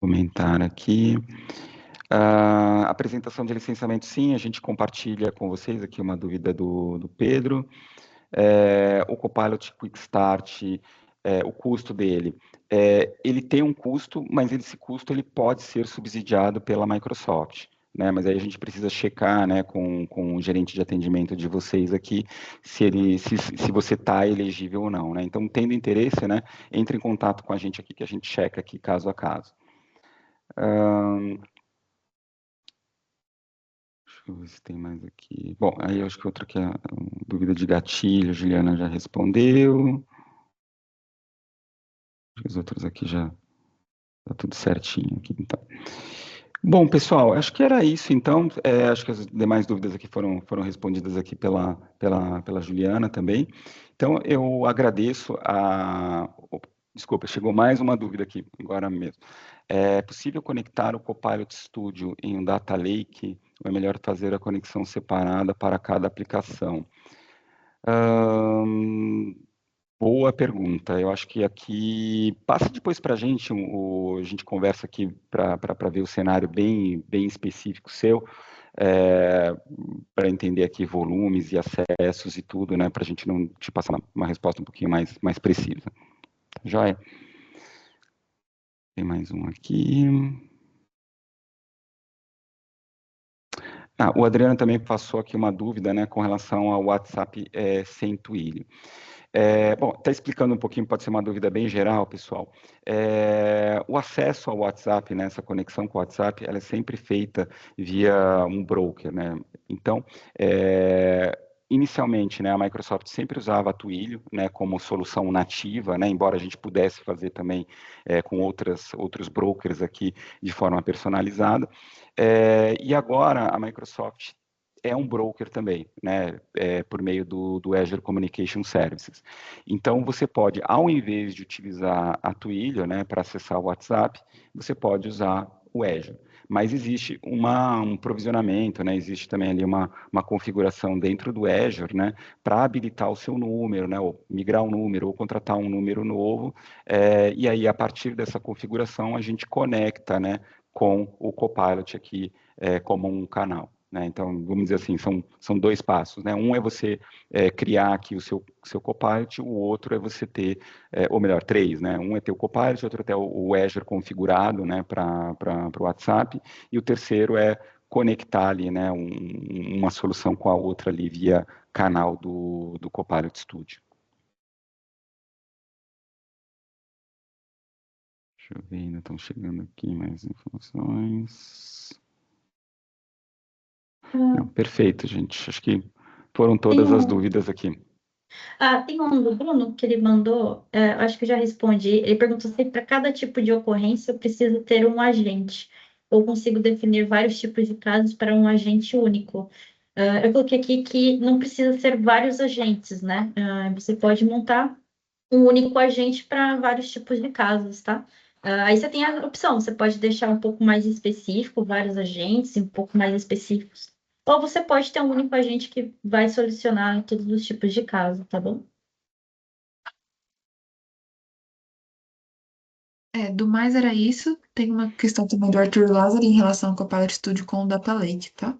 comentar aqui. Apresentação de licenciamento, sim, a gente compartilha com vocês aqui uma dúvida do Pedro. O Copilot Quick Start, o custo dele. Ele tem um custo, mas esse custo ele pode ser subsidiado pela Microsoft. Né, mas aí a gente precisa checar, né, com o gerente de atendimento de vocês aqui, se você está elegível ou não, né? Então, tendo interesse, né, entre em contato com a gente aqui, que a gente checa aqui caso a caso. Deixa eu ver se tem mais aqui. Bom, aí eu acho que outra que é a dúvida de gatilho, a Juliana já respondeu. Os outros aqui já tá tudo certinho aqui, então. Bom, pessoal, acho que era isso, então. Acho que as demais dúvidas aqui foram respondidas aqui pela Juliana também. Então, eu agradeço Desculpa, chegou mais uma dúvida aqui, agora mesmo. É possível conectar o Copilot Studio em um Data Lake ou é melhor fazer a conexão separada para cada aplicação? Boa pergunta. Eu acho que aqui passa depois para a gente conversa aqui para ver o cenário bem específico seu, para entender aqui volumes e acessos e tudo, né, para a gente não te passar uma resposta um pouquinho mais precisa. Joia? Tem mais um aqui. O Adriano também passou aqui uma dúvida, né, com relação ao WhatsApp sem Twilio. Bom, está explicando um pouquinho, pode ser uma dúvida bem geral, pessoal. O acesso ao WhatsApp, né, essa conexão com o WhatsApp, ela é sempre feita via um broker, né? Então, inicialmente, né, a Microsoft sempre usava a Twilio, né, como solução nativa, né, embora a gente pudesse fazer também com outros brokers aqui de forma personalizada. E agora a Microsoft é um broker também, né, por meio do Azure Communication Services. Então, você pode, ao invés de utilizar a Twilio, né, para acessar o WhatsApp, você pode usar o Azure. Mas existe um provisionamento, né, existe também ali uma configuração dentro do Azure, né, para habilitar o seu número, né, ou migrar um número, ou contratar um número novo, e aí, a partir dessa configuração, a gente conecta, né, com o Copilot aqui como um canal. Né? Então, vamos dizer assim, são dois passos. Né? Um é você criar aqui o seu Copilot, o outro é você ter, ou melhor, três. Né? Um é ter o Copilot, outro é ter o Azure configurado, né, para o WhatsApp, e o terceiro é conectar ali, né, uma solução com a outra ali via canal do Copilot Studio. Deixa eu ver, ainda estão chegando aqui mais informações. Não, perfeito, gente. Acho que foram todas as dúvidas aqui. Tem um do Bruno que ele mandou, acho que eu já respondi. Ele perguntou se para cada tipo de ocorrência eu preciso ter um agente, ou consigo definir vários tipos de casos para um agente único. Eu coloquei aqui que não precisa ser vários agentes, né? Você pode montar um único agente para vários tipos de casos, tá? Aí você tem a opção, você pode deixar um pouco mais específico, vários agentes, um pouco mais específicos. Ou você pode ter um único agente que vai solucionar todos os tipos de caso, tá bom? Do mais era isso. Tem uma questão também do Arthur Lázaro em relação ao Copilot Studio com o Data Lake, tá?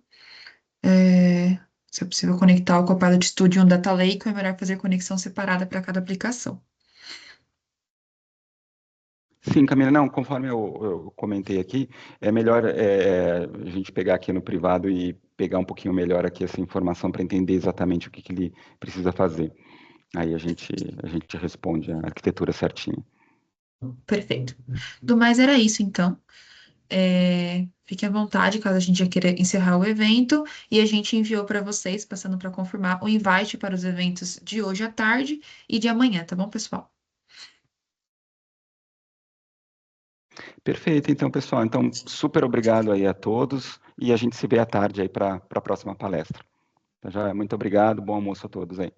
Se é possível conectar o Copilot Studio e um Data Lake, ou é melhor fazer conexão separada para cada aplicação. Sim, Camila, não, conforme eu comentei aqui, é melhor a gente pegar aqui no privado e pegar um pouquinho melhor aqui essa informação para entender exatamente o que ele precisa fazer. Aí a gente responde a arquitetura certinha. Perfeito. Do mais era isso, então. Fique à vontade, caso a gente já queira encerrar o evento. E a gente enviou para vocês, passando para confirmar, o invite para os eventos de hoje à tarde e de amanhã, tá bom, pessoal? Perfeito, então, pessoal. Então, super obrigado aí a todos e a gente se vê à tarde aí para a próxima palestra. Tá, já, muito obrigado, bom almoço a todos aí.